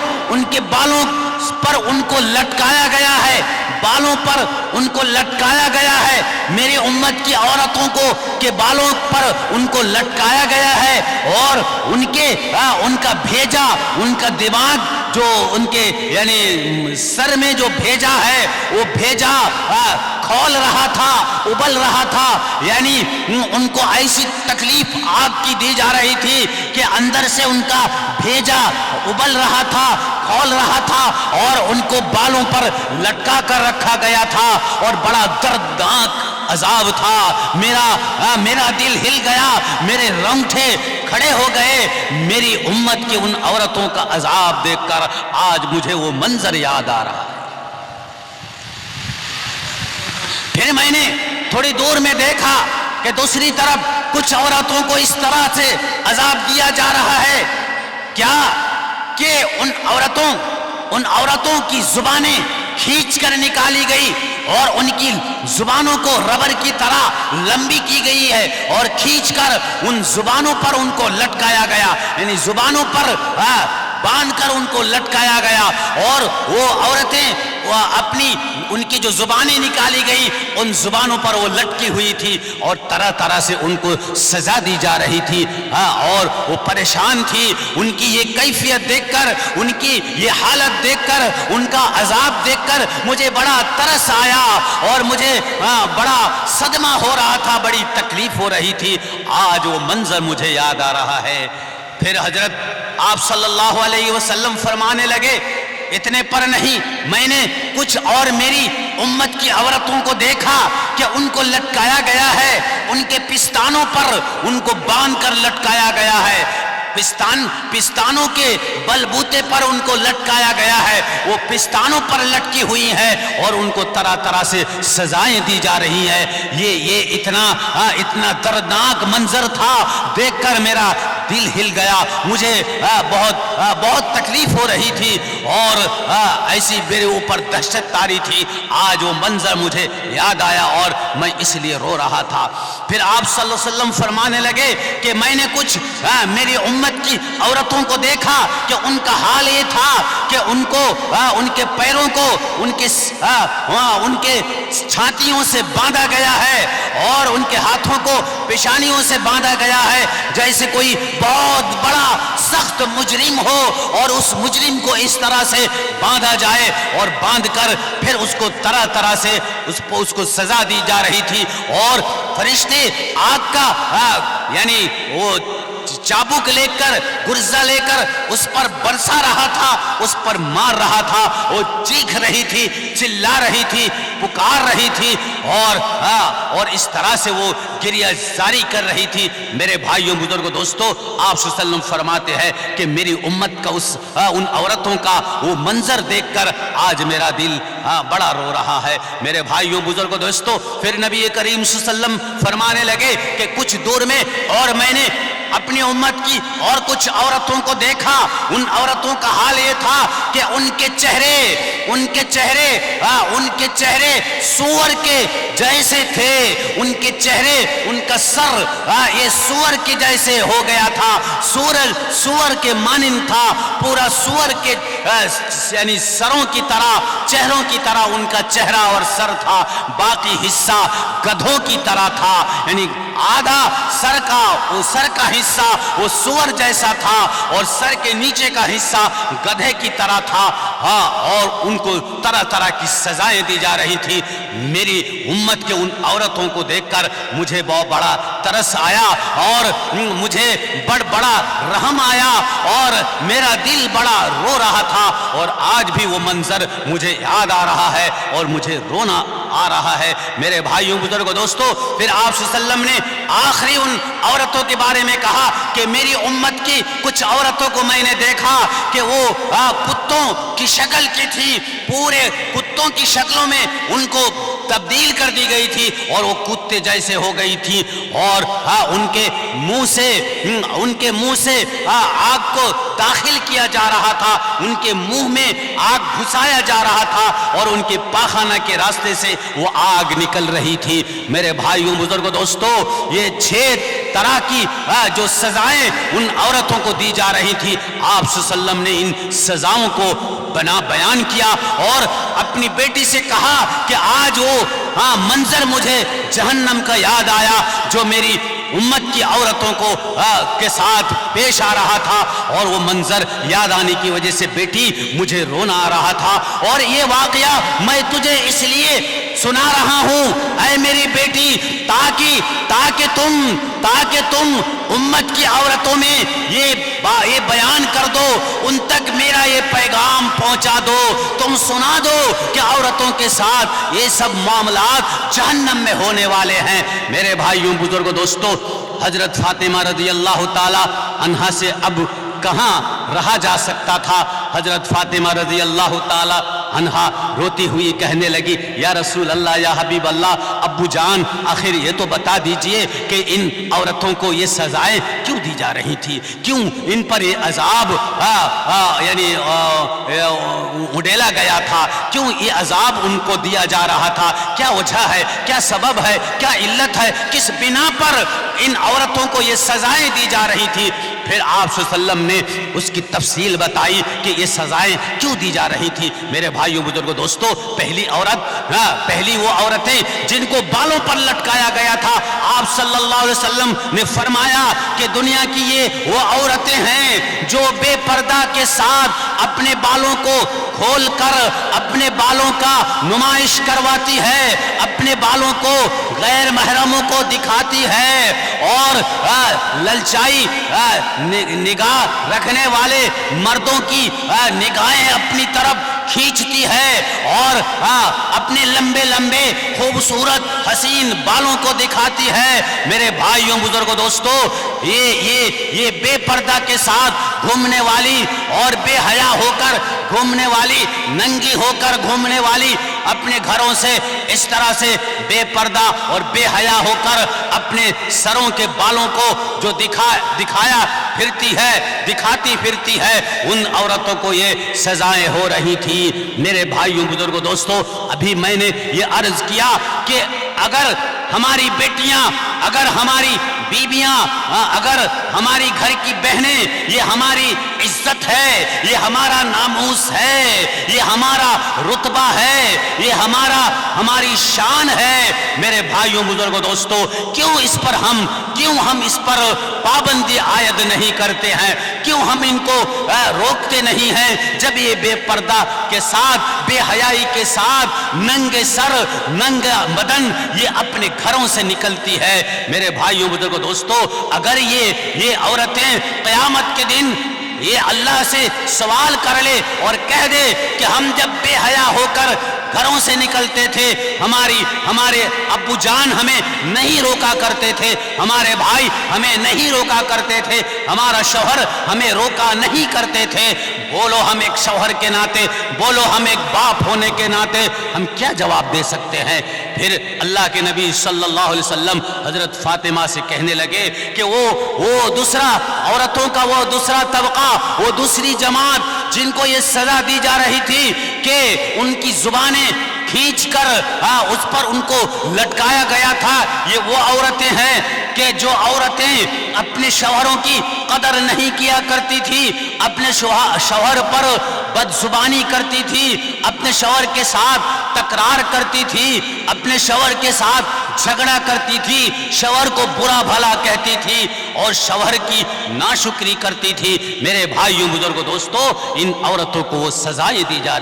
پر ان کو لٹکایا گیا ہے، بالوں پر ان کو لٹکایا گیا ہے، میری امت کی عورتوں کو کے بالوں پر ان کو لٹکایا گیا ہے، اور ان کا بھیجا، ان کا دماغ جو ان کے یعنی سر میں جو بھیجا ہے، وہ بھیجا کھول رہا تھا، ابل رہا تھا، یعنی ان کو ایسی تکلیف آگ کی دی جا رہی تھی کہ اندر سے ان کا بھیجا ابل رہا تھا، کھول رہا تھا، اور ان کو بالوں پر لٹکا کر رکھا گیا تھا، اور بڑا دردناک عذاب تھا۔ میرا دل ہل گیا، میرے رونگٹے کھڑے ہو گئے، میری امت کی ان عورتوں کا عذاب دیکھ کر آج مجھے وہ منظر یاد آ رہا ہے۔ پھر میں نے تھوڑی دور میں دیکھا کہ دوسری طرف کچھ عورتوں کو اس طرح سے عذاب دیا جا رہا ہے کیا کہ ان عورتوں کی زبانیں کھینچ کر نکالی گئی اور ان کی زبانوں کو ربر کی طرح لمبی کی گئی ہے اور کھینچ کر ان زبانوں پر ان کو لٹکایا گیا، یعنی زبانوں پر باندھ کر ان کو لٹکایا گیا، اور وہ عورتیں اپنی ان کی جو زبانیں نکالی گئی ان زبانوں پر وہ لٹکی ہوئی تھی اور طرح طرح سے ان کو سزا دی جا رہی تھی، اور وہ پریشان تھی۔ ان کی یہ کیفیت دیکھ کر، ان کی یہ حالت دیکھ کر، ان کا عذاب دیکھ کر مجھے بڑا ترس آیا اور مجھے بڑا صدمہ ہو رہا تھا، بڑی تکلیف ہو رہی تھی۔ آج وہ منظر مجھے یاد آ رہا ہے۔ پھر حضرت آپ صلی اللہ علیہ وسلم فرمانے لگے، اتنے پر نہیں، میں نے کچھ اور میری امت کی عورتوں کو دیکھا کہ ان کو لٹکایا گیا ہے، ان کے پستانوں پر ان کو باندھ کر لٹکایا گیا ہے، پستانوں کے بلبوتے پر ان کو لٹکایا گیا ہے، وہ پستانوں پر لٹکی ہوئی ہے اور ان کو طرح طرح سے سزائیں دی جا رہی ہیں۔ یہ اتنا دردناک منظر تھا، دیکھ کر میرا دل ہل گیا، مجھے بہت تکلیف ہو رہی تھی اور ایسی میرے اوپر دہشت طاری تھی۔ آج وہ منظر مجھے یاد آیا اور میں اس لیے رو رہا تھا۔ پھر آپ صلی اللہ علیہ وسلم فرمانے لگے کہ میں نے کچھ میری امت کی عورتوں کو دیکھا کہ ان کا حال یہ تھا کہ ان کو ان کے پیروں کو ان کے چھاتیوں سے باندھا گیا ہے اور ان کے ہاتھوں کو پیشانیوں سے باندھا گیا ہے، جیسے کوئی بہت بڑا سخت مجرم ہو اور اس مجرم کو اس طرح سے باندھا جائے اور باندھ کر پھر اس کو طرح طرح سے اس کو سزا دی جا رہی تھی، اور فرشتے آگ کا یعنی وہ چابک لے کر گرزہ لے کر اس پر برسا رہا تھا، اس پر مار رہا تھا، وہ چیخ رہی تھی، چلا رہی تھی، پکار رہی تھی اور اس طرح سے وہ گریہ زاری کر رہی تھی۔ میرے بھائیوں بزرگوں دوستوں، آپ صلی اللہ علیہ وسلم فرماتے ہیں کہ میری امت کا ان عورتوں کا وہ منظر دیکھ کر آج میرا دل بڑا رو رہا ہے۔ میرے بھائیوں بزرگوں دوستوں، پھر نبی کریم صلی اللہ علیہ وسلم فرمانے لگے کہ کچھ دور میں اور میں نے اپنی امت کی اور کچھ عورتوں کو دیکھا، ان عورتوں کا حال یہ تھا کہ ان کے چہرے سور کے جیسے تھے، ان کے چہرے، ان کا سر یہ سور کے جیسے ہو گیا تھا، سور کے مانند تھا، پورا سور کے یعنی سروں کی طرح، چہروں کی طرح ان کا چہرہ اور سر تھا، باقی حصہ گدھوں کی طرح تھا، یعنی آدھا سر کا حصہ وہ سور جیسا تھا اور سر کے نیچے کا حصہ گدھے کی طرح تھا، اور ان کو طرح طرح کی سزائیں دی جا رہی تھی۔ میری امت کے ان عورتوں کو دیکھ کر مجھے بہت بڑا ترس آیا اور مجھے بڑا رحم آیا اور میرا دل بڑا رو رہا تھا، اور آج بھی وہ منظر مجھے یاد آ رہا ہے اور مجھے رونا آ رہا ہے۔ میرے بھائیوں بزرگوں دوستوں، پھر آپ صلی اللہ علیہ وسلم نے آخری ان عورتوں کے بارے میں کہا کہ میری امت کی کچھ عورتوں کو میں نے دیکھا کہ وہ کتوں کی شکل کی تھی، پورے کتوں کی شکلوں میں ان کو تبدیل کر دی گئی تھی اور وہ کتے جیسے ہو گئی تھی، اور ان کے منہ سے آگ کو داخل کیا جا رہا تھا، ان کے منہ میں آگ گھسایا جا رہا تھا اور ان کے پاخانہ کے راستے سے وہ آگ نکل رہی تھی۔ میرے بھائیوں بزرگوں دوستوں، یہ 6 طرح کی جو سزائیں ان عورتوں کو دی جا رہی تھی، آپ صلی اللہ علیہ وسلم نے ان سزاؤں کو بیان کیا اور اپنی بیٹی سے کہا کہ آج وہ منظر مجھے جہنم کا یاد آیا جو میری امت کی عورتوں کو کے ساتھ پیش آ رہا تھا، اور وہ منظر یاد آنے کی وجہ سے بیٹی مجھے رونا آ رہا تھا، اور یہ واقعہ میں تجھے اس لیے سنا رہا ہوں اے میری بیٹی تاکہ تم امت کی عورتوں میں یہ بیان کر دو، ان تک میرا یہ پیغام پہنچا دو، تم سنا دو کہ عورتوں کے ساتھ یہ سب معاملات جہنم میں ہونے والے ہیں۔ میرے بھائیوں بزرگوں دوستوں، حضرت فاطمہ رضی اللہ تعالی عنہا سے اب کہاں رہا جا سکتا تھا۔ حضرت فاطمہ رضی اللہ تعالی عنہا روتی ہوئی کہنے لگی یا رسول اللہ یا حبیب اللہ ابو جان آخر یہ تو بتا دیجئے کہ ان عورتوں کو یہ سزائیں کیوں دی جا رہی تھی، کیوں ان پر یہ عذاب یعنی اڈیلا گیا تھا، کیوں یہ عذاب ان کو دیا جا رہا تھا، کیا وجہ ہے، کیا سبب ہے، کیا علت ہے، کس بنا پر ان عورتوں کو یہ سزائیں دی جا رہی تھی؟ پھر آپ صلی اللہ علیہ وسلم نے اس کی تفصیل بتائی کہ یہ سزائیں کیوں دی جا رہی تھی۔ میرے بھائیوں بزرگوں دوستو، پہلی وہ عورتیں جن کو بالوں پر لٹکایا گیا تھا، آپ صلی اللہ علیہ وسلم نے فرمایا کہ دنیا کی یہ وہ عورتیں ہیں جو بے پردہ کے ساتھ اپنے بالوں کو کھول کر اپنے بالوں کا نمائش کرواتی ہے، اپنے بالوں کو غیر محرموں کو دکھاتی ہے، اور للچائی نگاہ رکھنے والے مردوں کی نگاہیں اپنی طرف کھینچتی ہے، اور اپنے لمبے لمبے خوبصورت حسین بالوں کو دکھاتی ہے۔ میرے بھائیوں بزرگوں دوستو، یہ بے پردہ کے ساتھ گھومنے والی اور بے حیا ہو کر گھومنے والی، ننگی ہو کر گھومنے والی، اپنے گھروں سے اس طرح سے بے پردہ اور بے حیا ہو کر اپنے سروں کے بالوں کو جو دکھایا پھرتی ہے، دکھاتی پھرتی ہے، ان عورتوں کو یہ سزائیں ہو رہی تھی۔ میرے بھائیوں بزرگوں دوستو، ابھی میں نے یہ عرض کیا کہ اگر ہماری بیٹیاں، اگر ہماری بیویاں، اگر ہماری گھر کی بہنیں، یہ ہماری عزت ہے، یہ ہمارا ناموس ہے، یہ ہمارا رتبہ ہے، یہ ہماری شان ہے۔ میرے بھائیوں بزرگوں دوستو، کیوں ہم اس پر پابندی عائد نہیں کرتے ہیں؟ کیوں ہم ان کو روکتے نہیں ہیں؟ جب یہ بے پردہ کے ساتھ، بے حیائی کے ساتھ، ننگے سر، ننگا بدن یہ اپنے گھروں سے نکلتی ہے۔ میرے بھائیوں بزرگوں دوستو، اگر یہ عورتیں قیامت کے دن یہ اللہ سے سوال کر لے اور کہہ دے کہ ہم جب بے حیا ہو کر گھروں سے نکلتے تھے، ہمارے ابو جان ہمیں نہیں روکا کرتے تھے، ہمارے بھائی ہمیں نہیں روکا کرتے تھے، ہمارا شوہر ہمیں روکا نہیں کرتے تھے، بولو ہم ایک شوہر کے ناطے، بولو ہم ایک باپ ہونے کے ناطے ہم کیا جواب دے سکتے ہیں؟ پھر اللہ کے نبی صلی اللہ علیہ وسلم حضرت فاطمہ سے کہنے لگے کہ وہ دوسرا عورتوں کا وہ دوسرا طبقہ، وہ دوسری جماعت جن کو یہ سزا دی جا رہی تھی کہ ان کی زبانیں کھینچ کر اس پر ان کو لٹکایا گیا تھا، یہ وہ عورتیں ہیں کہ جو عورتیں اپنے شوہروں کی قدر نہیں کیا کرتی تھی، اپنے شوہر پر بد زبانی کرتی تھی، اپنے شوہر کے ساتھ تکرار کرتی تھی، اپنے شوہر کے ساتھ جھگڑا کرتی تھی، شوہر کو برا بھلا کہتی تھی اور شوہر کی ناشکری کرتی تھی۔ میرے بھائیوں بزرگوں دوستو، ان عورتوں کو وہ سزائیں دی جا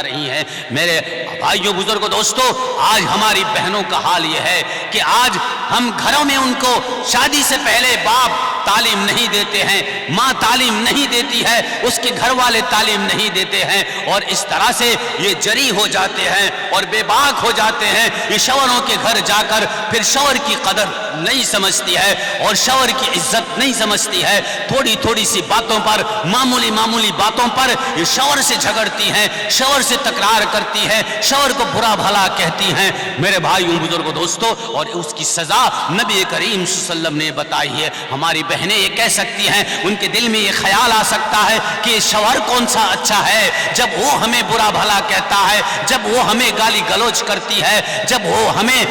رہی ہیں۔ میرے بھائیوں بزرگوں دوستو، آج ہماری بہنوں کا حال یہ ہے کہ آج ہم گھروں میں ان کو شادی سے پہلے باپ تعلیم نہیں دیتے ہیں، ماں تعلیم نہیں دیتی ہے، اس کے گھر والے تعلیم نہیں دیتے ہیں، اور اس طرح سے یہ جری ہو جاتے ہیں اور بے باک ہو جاتے ہیں۔ یہ شوہروں کے گھر جا کر پھر شوہر کی قدر نہیں سمجھتی ہے اور شوہر کی عزت نہیں سمجھتی ہے، تھوڑی سی باتوں پر، معمولی باتوں پر یہ شوہر سے جھگڑتی ہیں، شوہر سے تکرار کرتی ہے، شوہر کو برا بھلا کہتی ہیں۔ میرے بھائیوں بزرگوں دوستو، اور اس کی سزا نبی کریم صلی اللہ علیہ وسلم نے بتائی ہے۔ ہماری بہنیں یہ کہہ سکتی ہیں، ان کے دل میں یہ خیال آ سکتا ہے کہ شوہر کون سا اچھا ہے جب وہ ہمیں برا بھلا کہتا ہے، جب وہ ہمیں گالی گلوچ کرتی ہے، جب وہ ہمیں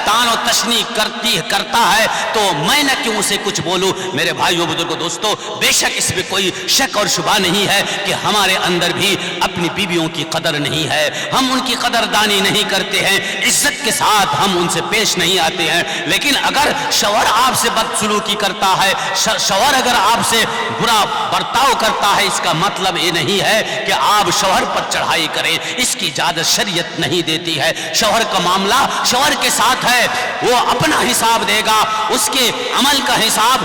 تان و تشنیع کرتا ہے تو میں نہ کیوں اسے کچھ بولوں۔ میرے بھائیوں بزرگوں دوستو، بے شک اس میں کوئی شک اور شبہ نہیں ہے کہ ہمارے اندر بھی اپنی بیویوں کی قدر نہیں ہے، ہم ان کی قدردانی نہیں کرتے ہیں، عزت کے ساتھ ہم ان سے پیش نہیں آتے ہیں۔ لیکن اگر شوہر آپ سے بدسلوکی کرتا ہے، شوہر اگر آپ سے برا برتاؤ کرتا ہے، اس کا مطلب یہ نہیں ہے کہ آپ شوہر پر چڑھائی کریں، اس کی اجازت شریعت نہیں دیتی ہے۔ شوہر کا معاملہ شوہر کے ساتھ ہے، وہ اپنا حساب دے گا، اس کے عمل کا حساب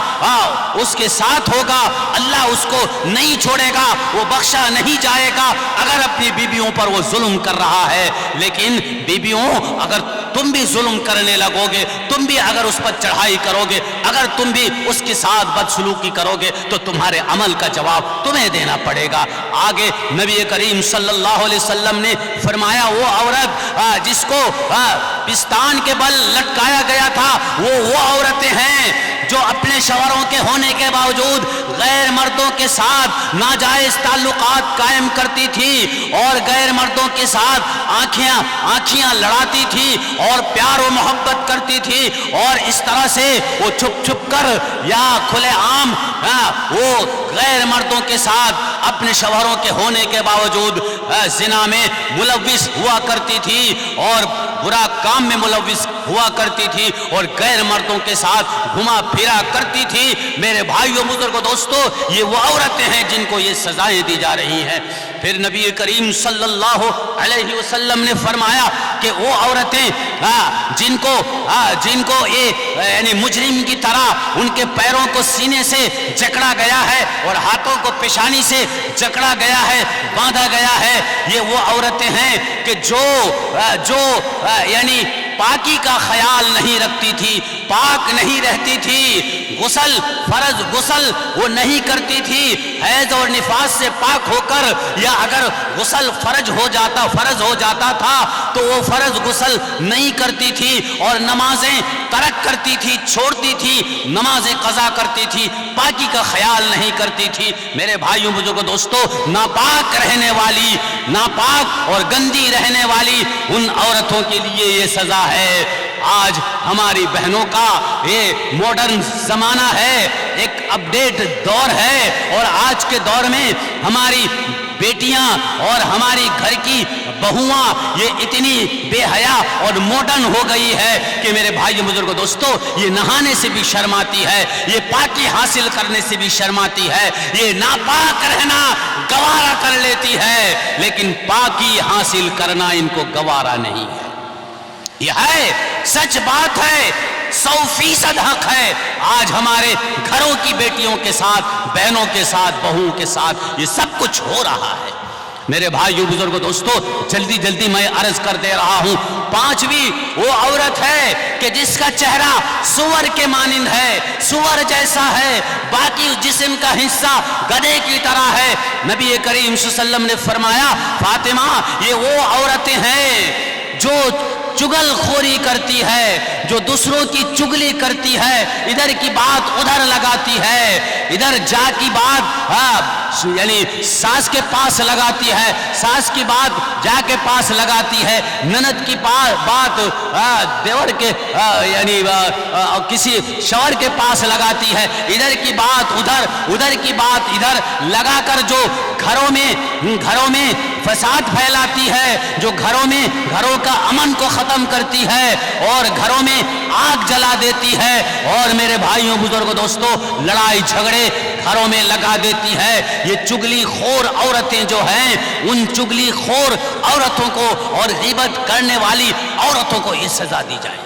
اس کے ساتھ ہوگا، اللہ اس کو نہیں چھوڑے گا، وہ بخشا نہیں جائے گا اگر اپنی بیویوں پر وہ ظلم کر رہا ہے۔ لیکن بیویوں، اگر تم بھی ظلم کرنے لگو گے، تم تم بھی اگر اس پر چڑھائی کرو گے، اگر تم بھی اس کے ساتھ بدسلوکی کرو گے تو تمہارے عمل کا جواب تمہیں دینا پڑے گا۔ آگے نبی کریم صلی اللہ علیہ وسلم نے فرمایا وہ عورت جس کو پستان کے بل لٹکایا گیا تھا وہ عورتیں ہیں جو اپنے شوہروں کے ہونے کے باوجود غیر مردوں کے ساتھ ناجائز تعلقات قائم کرتی تھی اور غیر مردوں کے ساتھ آنکھیاں لڑاتی تھی اور پیار و محبت کرتی تھی، اور اس طرح سے وہ چھپ چھپ کر یا کھلے عام وہ غیر مردوں کے ساتھ اپنے شوہروں کے ہونے کے باوجود زنا میں ملوث ہوا کرتی تھی اور برا کام میں ملوث ہوا کرتی تھی اور غیر مردوں کے ساتھ گھما پھرا کرتی تھی۔ میرے بھائیوں بزرگوں دوستو، یہ وہ عورتیں ہیں جن کو یہ سزائیں دی جا رہی ہیں۔ پھر نبی کریم صلی اللہ علیہ وسلم نے فرمایا کہ وہ عورتیں جن کو یعنی مجرم کی طرح ان کے پیروں کو سینے سے جکڑا گیا ہے اور ہاتھوں کو پیشانی سے جکڑا گیا ہے، باندھا گیا ہے، یہ وہ عورتیں ہیں کہ جو یعنی پاکی کا خیال نہیں رکھتی تھی، پاک نہیں رہتی تھی، فرض غسل وہ نہیں کرتی تھی، حیض اور نفاس سے پاک ہو کر یا اگر غسل فرض ہو جاتا تھا تو وہ فرض غسل نہیں کرتی تھی اور نمازیں ترک کرتی تھی، چھوڑتی تھی، نمازیں قضا کرتی تھی، پاکی کا خیال نہیں کرتی تھی۔ میرے بھائیوں بزرگوں دوستو، ناپاک رہنے والی، ناپاک اور گندی رہنے والی ان عورتوں کے لیے یہ سزا ہے۔ آج ہماری بہنوں کا یہ ماڈرن زمانہ ہے، ایک اپڈیٹ دور ہے، اور آج کے دور میں ہماری بیٹیاں اور ہماری گھر کی بہوواں یہ اتنی بے حیا اور ماڈرن ہو گئی ہے کہ میرے بھائی بزرگوں دوستو، یہ نہانے سے بھی شرماتی ہے، یہ پاکی حاصل کرنے سے بھی شرماتی ہے، یہ ناپاک رہنا گوارا کر لیتی ہے، لیکن پاکی حاصل کرنا ان کو گوارا نہیں ہے۔ یہ ہے سچ بات ہے، 100% حق ہے۔ آج ہمارے گھروں کی بیٹیوں کے ساتھ، بہنوں کے ساتھ، بہوؤں کے ساتھ یہ سب کچھ ہو رہا ہے۔ میرے بھائیو بزرگوں دوستو، جلدی میں عرض کر دے رہا ہوں۔ 5ویں وہ عورت ہے کہ جس کا چہرہ سور کے مانند ہے، سور جیسا ہے، باقی جسم کا حصہ گدھے کی طرح ہے۔ نبی کریم صلی اللہ علیہ وسلم نے فرمایا، فاطمہ یہ وہ عورتیں ہیں جو چگل خوری کرتی ہے، جو دوسروں کی چگلی کرتی ہے، ادھر کی بات ادھر لگاتی ہے، ادھر جا کی بات یعنی ساس کے پاس لگاتی ہے، ساس کی بات جا کے پاس لگاتی ہے، نند کی بات دیور کے یعنی کسی شوہر کے پاس لگاتی ہے، ادھر کی بات ادھر، ادھر کی بات ادھر لگا کر جو گھروں میں فساد پھیلاتی ہے، جو گھروں کا امن کو ختم کرتی ہے اور گھروں میں آگ جلا دیتی ہے، اور میرے بھائیوں بزرگوں دوستو لڑائی جھگڑے گھروں میں لگا دیتی ہے۔ یہ چگلی خور عورتیں جو ہیں، ان چگلی خور عورتوں کو اور غیبت کرنے والی عورتوں کو یہ سزا دی جائے۔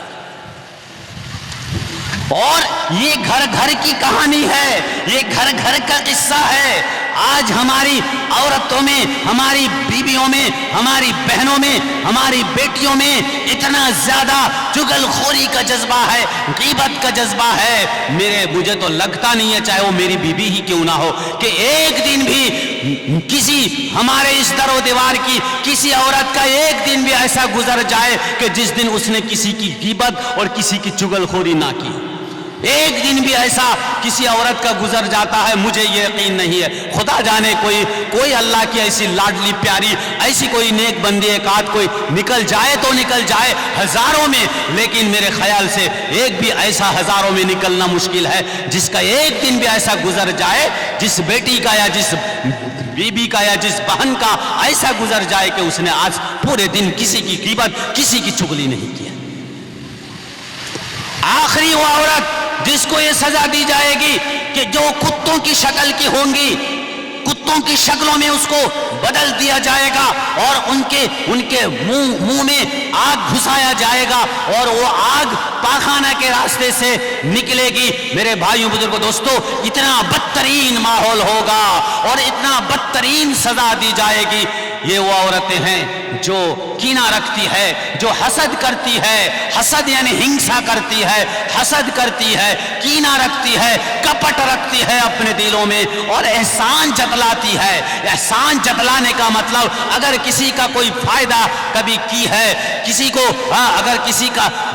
اور یہ گھر کی کہانی ہے، یہ گھر کا قصہ ہے۔ آج ہماری عورتوں میں، ہماری بیویوں میں، ہماری بہنوں میں، ہماری بیٹیوں میں اتنا زیادہ چگل خوری کا جذبہ ہے، غیبت کا جذبہ ہے، مجھے تو لگتا نہیں ہے، چاہے وہ میری بیوی ہی کیوں نہ ہو، کہ ایک دن بھی کسی ہمارے اس در و دیوار کی کسی عورت کا ایک دن بھی ایسا گزر جائے کہ جس دن اس نے کسی کی غیبت اور کسی کی چگل خوری نہ کی۔ ایک دن بھی ایسا کسی عورت کا گزر جاتا ہے، مجھے یہ یقین نہیں ہے۔ خدا جانے کوئی اللہ کی ایسی لاڈلی پیاری، ایسی کوئی نیک بندی ایک آدھ کوئی نکل جائے تو نکل جائے ہزاروں میں، لیکن میرے خیال سے ایک بھی ایسا ہزاروں میں نکلنا مشکل ہے جس کا ایک دن بھی ایسا گزر جائے، جس بیٹی کا یا جس بیوی کا یا جس بہن کا ایسا گزر جائے کہ اس نے آج پورے دن کسی کی غیبت، کسی کی چگلی نہیں کی۔ آخری وہ عورت جس کو یہ سزا دی جائے گی کہ جو کتوں کی شکل کی ہوں گی، کتوں کی شکلوں میں اس کو بدل دیا جائے گا اور ان کے منہ میں آگ گھسایا جائے گا اور وہ آگ پاخانہ کے راستے سے نکلے گی۔ میرے بھائیوں بزرگوں دوستو، اتنا بدترین ماحول ہوگا اور اتنا بدترین سزا دی جائے گی۔ یہ وہ عورتیں ہیں جو کینہ رکھتی ہے، جو حسد کرتی ہے، حسد یعنی ہنسا کرتی ہے، حسد کرتی ہے، کینہ رکھتی ہے، کپٹ رکھتی ہے اپنے دلوں میں، اور احسان جتلاتی ہے۔ احسان جتلانے کا مطلب اگر کسی کا کوئی فائدہ کبھی کی ہے، کسی کو اگر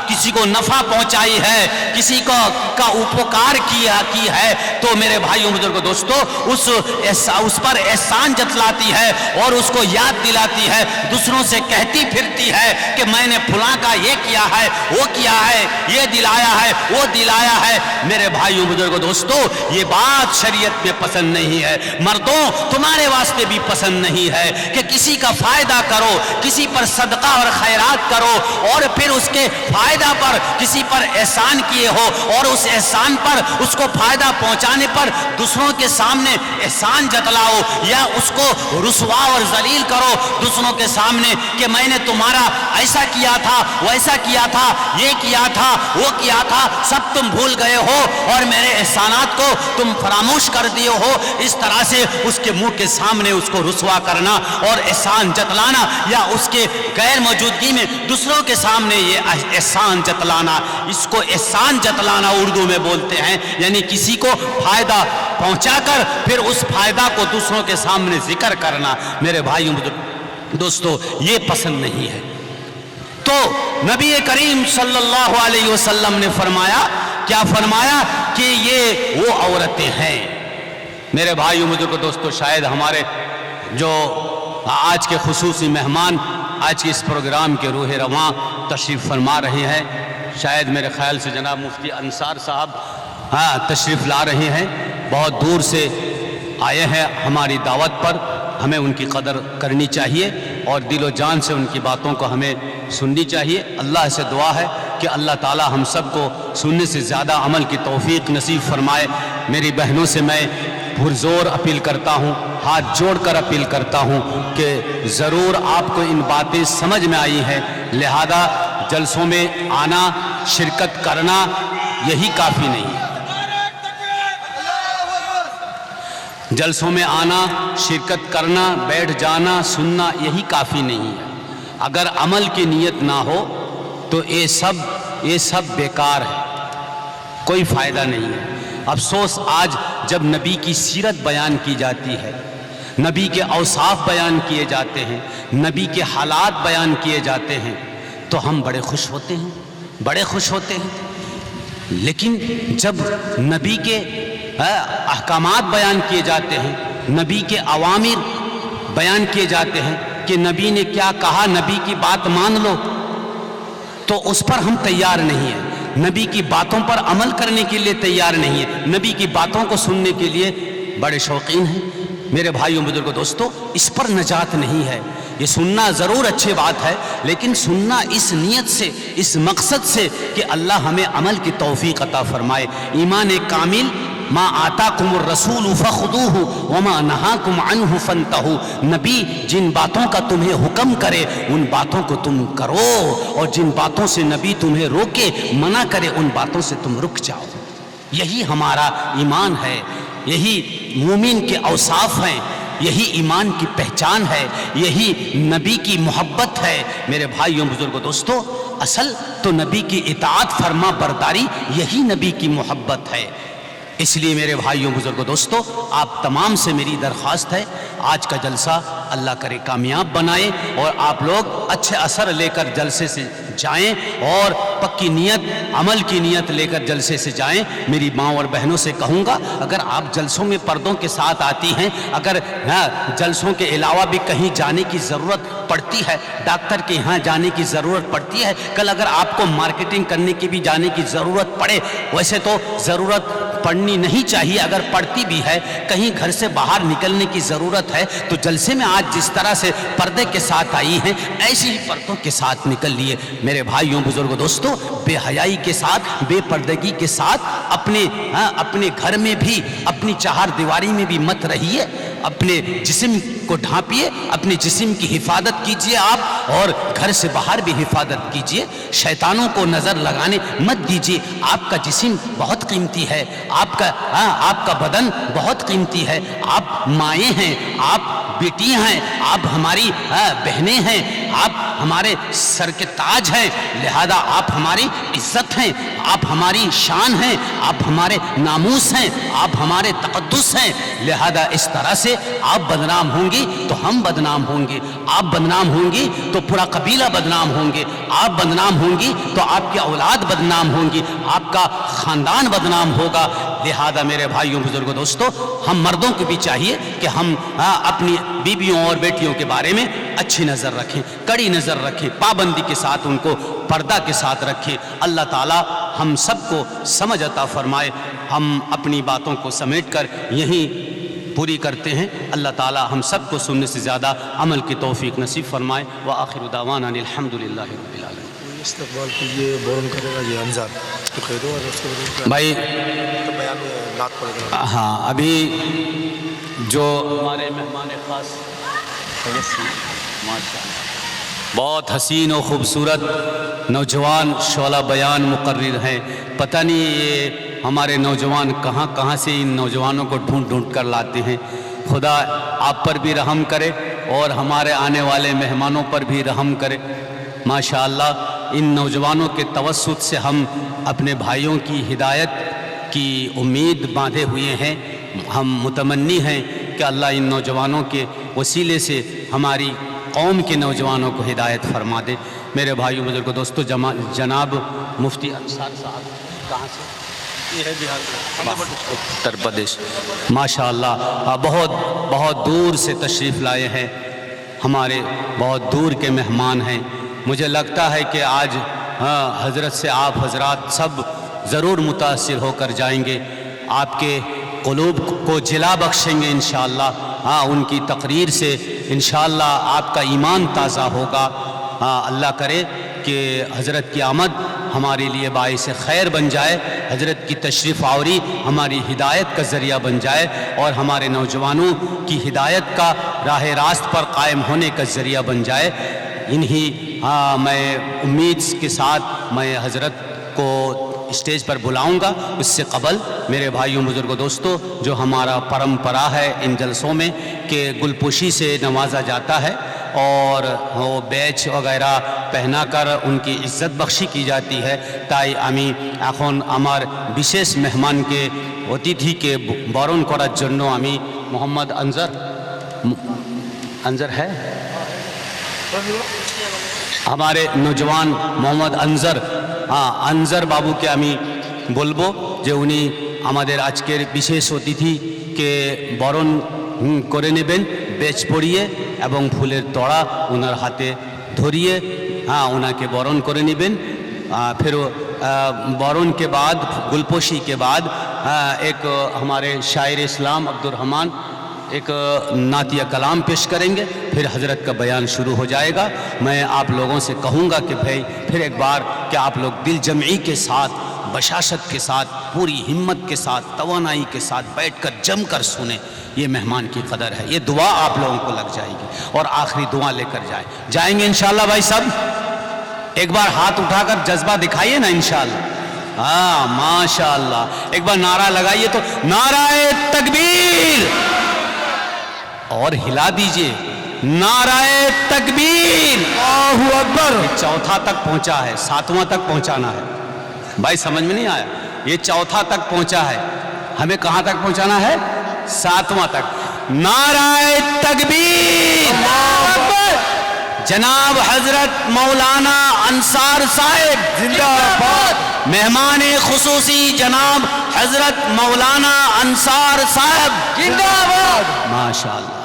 کسی کو نفع پہنچائی ہے، کسی کا اپکار کی ہے، تو میرے بھائیوں بزرگوں دوستو اس پر احسان جتلاتی ہے اور اس کو یاد دلاتی ہے، دوسروں سے کہتی پھرتی ہے کہ میں نے فلاں کا یہ کیا ہے، وہ کیا ہے، یہ دلایا ہے، وہ دلایا ہے۔ میرے بھائیوں بزرگوں دوستو یہ بات شریعت میں پسند نہیں ہے۔ مردوں تمہارے واسطے بھی پسند نہیں ہے کہ کسی کا فائدہ کرو، کسی پر صدقہ اور خیرات کرو اور پھر اس کے فائدہ پر کسی پر احسان کیے ہو اور اس احسان پر اس کو فائدہ پہنچانے پر دوسروں کے سامنے احسان جتلاؤ یا اس کو رسوا اور ذلیل کرو دوسروں کے سامنے کہ میں نے تمہارا ایسا کیا تھا، ویسا کیا تھا، یہ کیا تھا، وہ کیا تھا، سب تم بھول گئے ہو اور میرے احسانات کو تم فراموش کر دیے ہو۔ اس طرح سے اس کے منہ کے سامنے اس کو رسوا کرنا اور احسان جتلانا یا اس کے غیر موجودگی میں دوسروں کے سامنے یہ احسان جتلانا، اس کو احسان جتلانا اردو میں بولتے ہیں، یعنی کسی کو فائدہ پہنچا کر پھر اس فائدہ کو دوسروں کے سامنے ذکر کرنا۔ میرے بھائیوں دوستو یہ پسند نہیں ہے۔ تو نبی کریم صلی اللہ علیہ وسلم نے فرمایا، کیا فرمایا کہ یہ وہ عورتیں ہیں۔ میرے بھائیوں بزرگوں دوستو شاید ہمارے جو آج کے خصوصی مہمان آج کے اس پروگرام کے روح رواں تشریف فرما رہے ہیں، شاید میرے خیال سے جناب مفتی انصار صاحب تشریف لا رہے ہیں، بہت دور سے آئے ہیں ہماری دعوت پر، ہمیں ان کی قدر کرنی چاہیے اور دل و جان سے ان کی باتوں کو ہمیں سننی چاہیے۔ اللہ سے دعا ہے کہ اللہ تعالی ہم سب کو سننے سے زیادہ عمل کی توفیق نصیب فرمائے۔ میری بہنوں سے میں پرزور اپیل کرتا ہوں، ہاتھ جوڑ کر اپیل کرتا ہوں کہ ضرور آپ کو ان باتیں سمجھ میں آئی ہیں، لہذا جلسوں میں آنا، شرکت کرنا یہی کافی نہیں ہے۔ جلسوں میں آنا، شرکت کرنا، بیٹھ جانا، سننا یہی کافی نہیں ہے۔ اگر عمل کی نیت نہ ہو تو یہ سب بیکار ہے، کوئی فائدہ نہیں ہے۔ افسوس آج جب نبی کی سیرت بیان کی جاتی ہے، نبی کے اوصاف بیان کیے جاتے ہیں، نبی کے حالات بیان کیے جاتے ہیں تو ہم بڑے خوش ہوتے ہیں، لیکن جب نبی کے احکامات بیان کیے جاتے ہیں، نبی کے اوامر بیان کیے جاتے ہیں کہ نبی نے کیا کہا، نبی کی بات مان لو، تو اس پر ہم تیار نہیں ہیں، نبی کی باتوں پر عمل کرنے کے لیے تیار نہیں ہیں، نبی کی باتوں کو سننے کے لیے بڑے شوقین ہیں۔ میرے بھائیوں بزرگوں دوستو اس پر نجات نہیں ہے۔ یہ سننا ضرور اچھی بات ہے، لیکن سننا اس نیت سے، اس مقصد سے کہ اللہ ہمیں عمل کی توفیق عطا فرمائے۔ ایمان کامل ما آتاکم الرسول فخذوہ وما نہاکم عنہ فانتہوا، نبی جن باتوں کا تمہیں حکم کرے ان باتوں کو تم کرو، اور جن باتوں سے نبی تمہیں روکے، منع کرے، ان باتوں سے تم رک جاؤ۔ یہی ہمارا ایمان ہے، یہی مومن کے اوصاف ہیں، یہی ایمان کی پہچان ہے، یہی نبی کی محبت ہے۔ میرے بھائیوں بزرگوں دوستو اصل تو نبی کی اطاعت فرما برداری یہی نبی کی محبت ہے۔ اس لیے میرے بھائیوں بزرگوں دوستو آپ تمام سے میری درخواست ہے، آج کا جلسہ اللہ کرے کامیاب بنائے اور آپ لوگ اچھے اثر لے کر جلسے سے جائیں اور پکی نیت، عمل کی نیت لے کر جلسے سے جائیں۔ میری ماں اور بہنوں سے کہوں گا اگر آپ جلسوں میں پردوں کے ساتھ آتی ہیں، اگر جلسوں کے علاوہ بھی کہیں جانے کی ضرورت پڑتی ہے، ڈاکٹر کے یہاں جانے کی ضرورت پڑتی ہے، کل اگر آپ کو مارکیٹنگ کرنے کی بھی جانے کی ضرورت پڑے، ویسے تو ضرورت پڑنی نہیں چاہیے، اگر پڑتی بھی ہے کہیں گھر سے باہر نکلنے کی ضرورت ہے تو جلسے میں آج جس طرح سے پردے کے ساتھ آئی ہیں ایسی ہی پردوں کے ساتھ نکل لیے۔ میرے بھائیوں بزرگوں دوستو بے حیائی کے ساتھ، بے پردگی کے ساتھ اپنے گھر میں بھی، اپنی چہار دیواری میں بھی مت رہیے، اپنے جسم کو ڈھانپیے، اپنے جسم کی حفاظت کیجیے آپ، اور گھر سے باہر بھی حفاظت کیجیے، شیطانوں کو نظر لگانے مت دیجیے۔ آپ کا جسم بہت قیمتی ہے، آپ کا بدن بہت قیمتی ہے، آپ مائیں ہیں، آپ بیٹی ہیں، آپ ہماری بہنیں ہیں، آپ ہمارے سر کے تاج ہیں، لہذا آپ ہماری عزت ہیں، آپ ہماری شان ہیں، آپ ہمارے ناموس ہیں، آپ ہمارے تقدس ہیں، لہذا اس طرح سے آپ بدنام ہوں گی تو ہم بدنام ہوں گے، آپ بدنام ہوں گی تو پورا قبیلہ بدنام ہوں گے، آپ بدنام ہوں گی تو آپ کی اولاد بدنام ہوں گی، آپ کا خاندان بدنام ہوگا۔ لہذا میرے بھائیوں بزرگوں دوستو، ہم مردوں کو بھی چاہیے کہ ہم اپنی بیویوں اور بیٹیوں کے بارے میں اچھی نظر رکھیں، کڑی نظر رکھیں، پابندی کے ساتھ ان کو پردہ کے ساتھ رکھیں۔ اللہ تعالی ہم سب کو سمجھ عطا فرمائے۔ ہم اپنی باتوں کو سمیٹ کر یہیں پوری کرتے ہیں۔ اللہ تعالی ہم سب کو سننے سے زیادہ عمل کی توفیق نصیب فرمائے۔ وآخر دعوانا الحمدللہ رب العالمین۔ استقبال کے لیے بورن کرے گا یہ انزار تو کہہ دو، اور اس کے بعد بھائی بیان نعت پڑھے گا۔ ہاں، ابھی جو ہمارے مہمان خاص بہت حسین و خوبصورت نوجوان شعلہ بیان مقرر ہیں، پتہ نہیں یہ ہمارے نوجوان کہاں کہاں سے ان نوجوانوں کو ڈھونڈ ڈھونڈ کر لاتے ہیں۔ خدا آپ پر بھی رحم کرے اور ہمارے آنے والے مہمانوں پر بھی رحم کرے۔ ماشاءاللہ ان نوجوانوں کے توسط سے ہم اپنے بھائیوں کی ہدایت کی امید باندھے ہوئے ہیں۔ ہم متمنی ہیں کہ اللہ ان نوجوانوں کے وسیلے سے ہماری قوم کے نوجوانوں کو ہدایت فرما دے۔ میرے بھائیوں بزرگوں دوستو، جناب مفتی انصار صاحب کہاں سے؟ یہ ہے بہار کا اتر پردیش۔ ماشاءاللہ بہت دور سے تشریف لائے ہیں، ہمارے بہت دور کے مہمان ہیں۔ مجھے لگتا ہے کہ آج حضرت سے آپ حضرات سب ضرور متاثر ہو کر جائیں گے، آپ کے قلوب کو جلا بخشیں گے انشاءاللہ۔ ان کی تقریر سے انشاءاللہ آپ کا ایمان تازہ ہوگا۔ اللہ کرے کہ حضرت کی آمد ہمارے لیے باعث خیر بن جائے، حضرت کی تشریف آوری ہماری ہدایت کا ذریعہ بن جائے اور ہمارے نوجوانوں کی ہدایت کا راہ راست پر قائم ہونے کا ذریعہ بن جائے۔ میں امید کے ساتھ میں حضرت کو اسٹیج پر بلاؤں گا۔ اس سے قبل میرے بھائیوں بزرگوں دوستو، جو ہمارا پرمپرا ہے ان جلسوں میں کہ گلپوشی سے نوازا جاتا ہے اور وہ بیچ وغیرہ پہنا کر ان کی عزت بخشی کی جاتی ہے، তাই আমি এখন আমার বিশেষ মেহমানকে অতিথিকে বরণ করার জন্য আমি মোহাম্মদ انظر ہے ہمارے نوجوان محمد انظر বাবুকে আমি বলবো যে উনি আমাদের আজকের বিশেষ অতিথিকে বরণ করে নেবেন, বেচ পরিয়ে এবং ফুলের তোড়া ওনার হাতে ধরিয়ে ওনাকে বরণ করে নেবেন। پھر بورن کے بعد گلپوشی کے بعد ایک ہمارے شاعر اسلام عبدالرحمن ایک نعتیہ کلام پیش کریں گے، پھر حضرت کا بیان شروع ہو جائے گا۔ میں آپ لوگوں سے کہوں گا کہ بھائی پھر ایک بار کہ آپ لوگ دل جمعی کے ساتھ، بشاشت کے ساتھ، پوری ہمت کے ساتھ، توانائی کے ساتھ بیٹھ کر جم کر سنیں۔ یہ مہمان کی قدر ہے، یہ دعا آپ لوگوں کو لگ جائے گی اور آخری دعا لے کر جائیں گے انشاءاللہ۔ بھائی سب ایک بار ہاتھ اٹھا کر جذبہ دکھائیے نا انشاءاللہ۔ ماشاءاللہ ایک بار نعرہ لگائیے تو نعرہ تکبیر، اور ہلا دیجئے نعرہ تکبیر، اللہ اکبر۔ یہ چوتھا تک پہنچا ہے، ساتواں تک پہنچانا ہے۔ بھائی سمجھ میں نہیں آیا؟ یہ چوتھا تک پہنچا ہے، ہمیں کہاں تک پہنچانا ہے؟ ساتواں تک۔ نعرہ تکبیر، اللہ اکبر۔ جناب حضرت مولانا انصار صاحب زندہ باد، مہمان خصوصی جناب حضرت مولانا انصار صاحب زندہ باد۔ ماشاءاللہ۔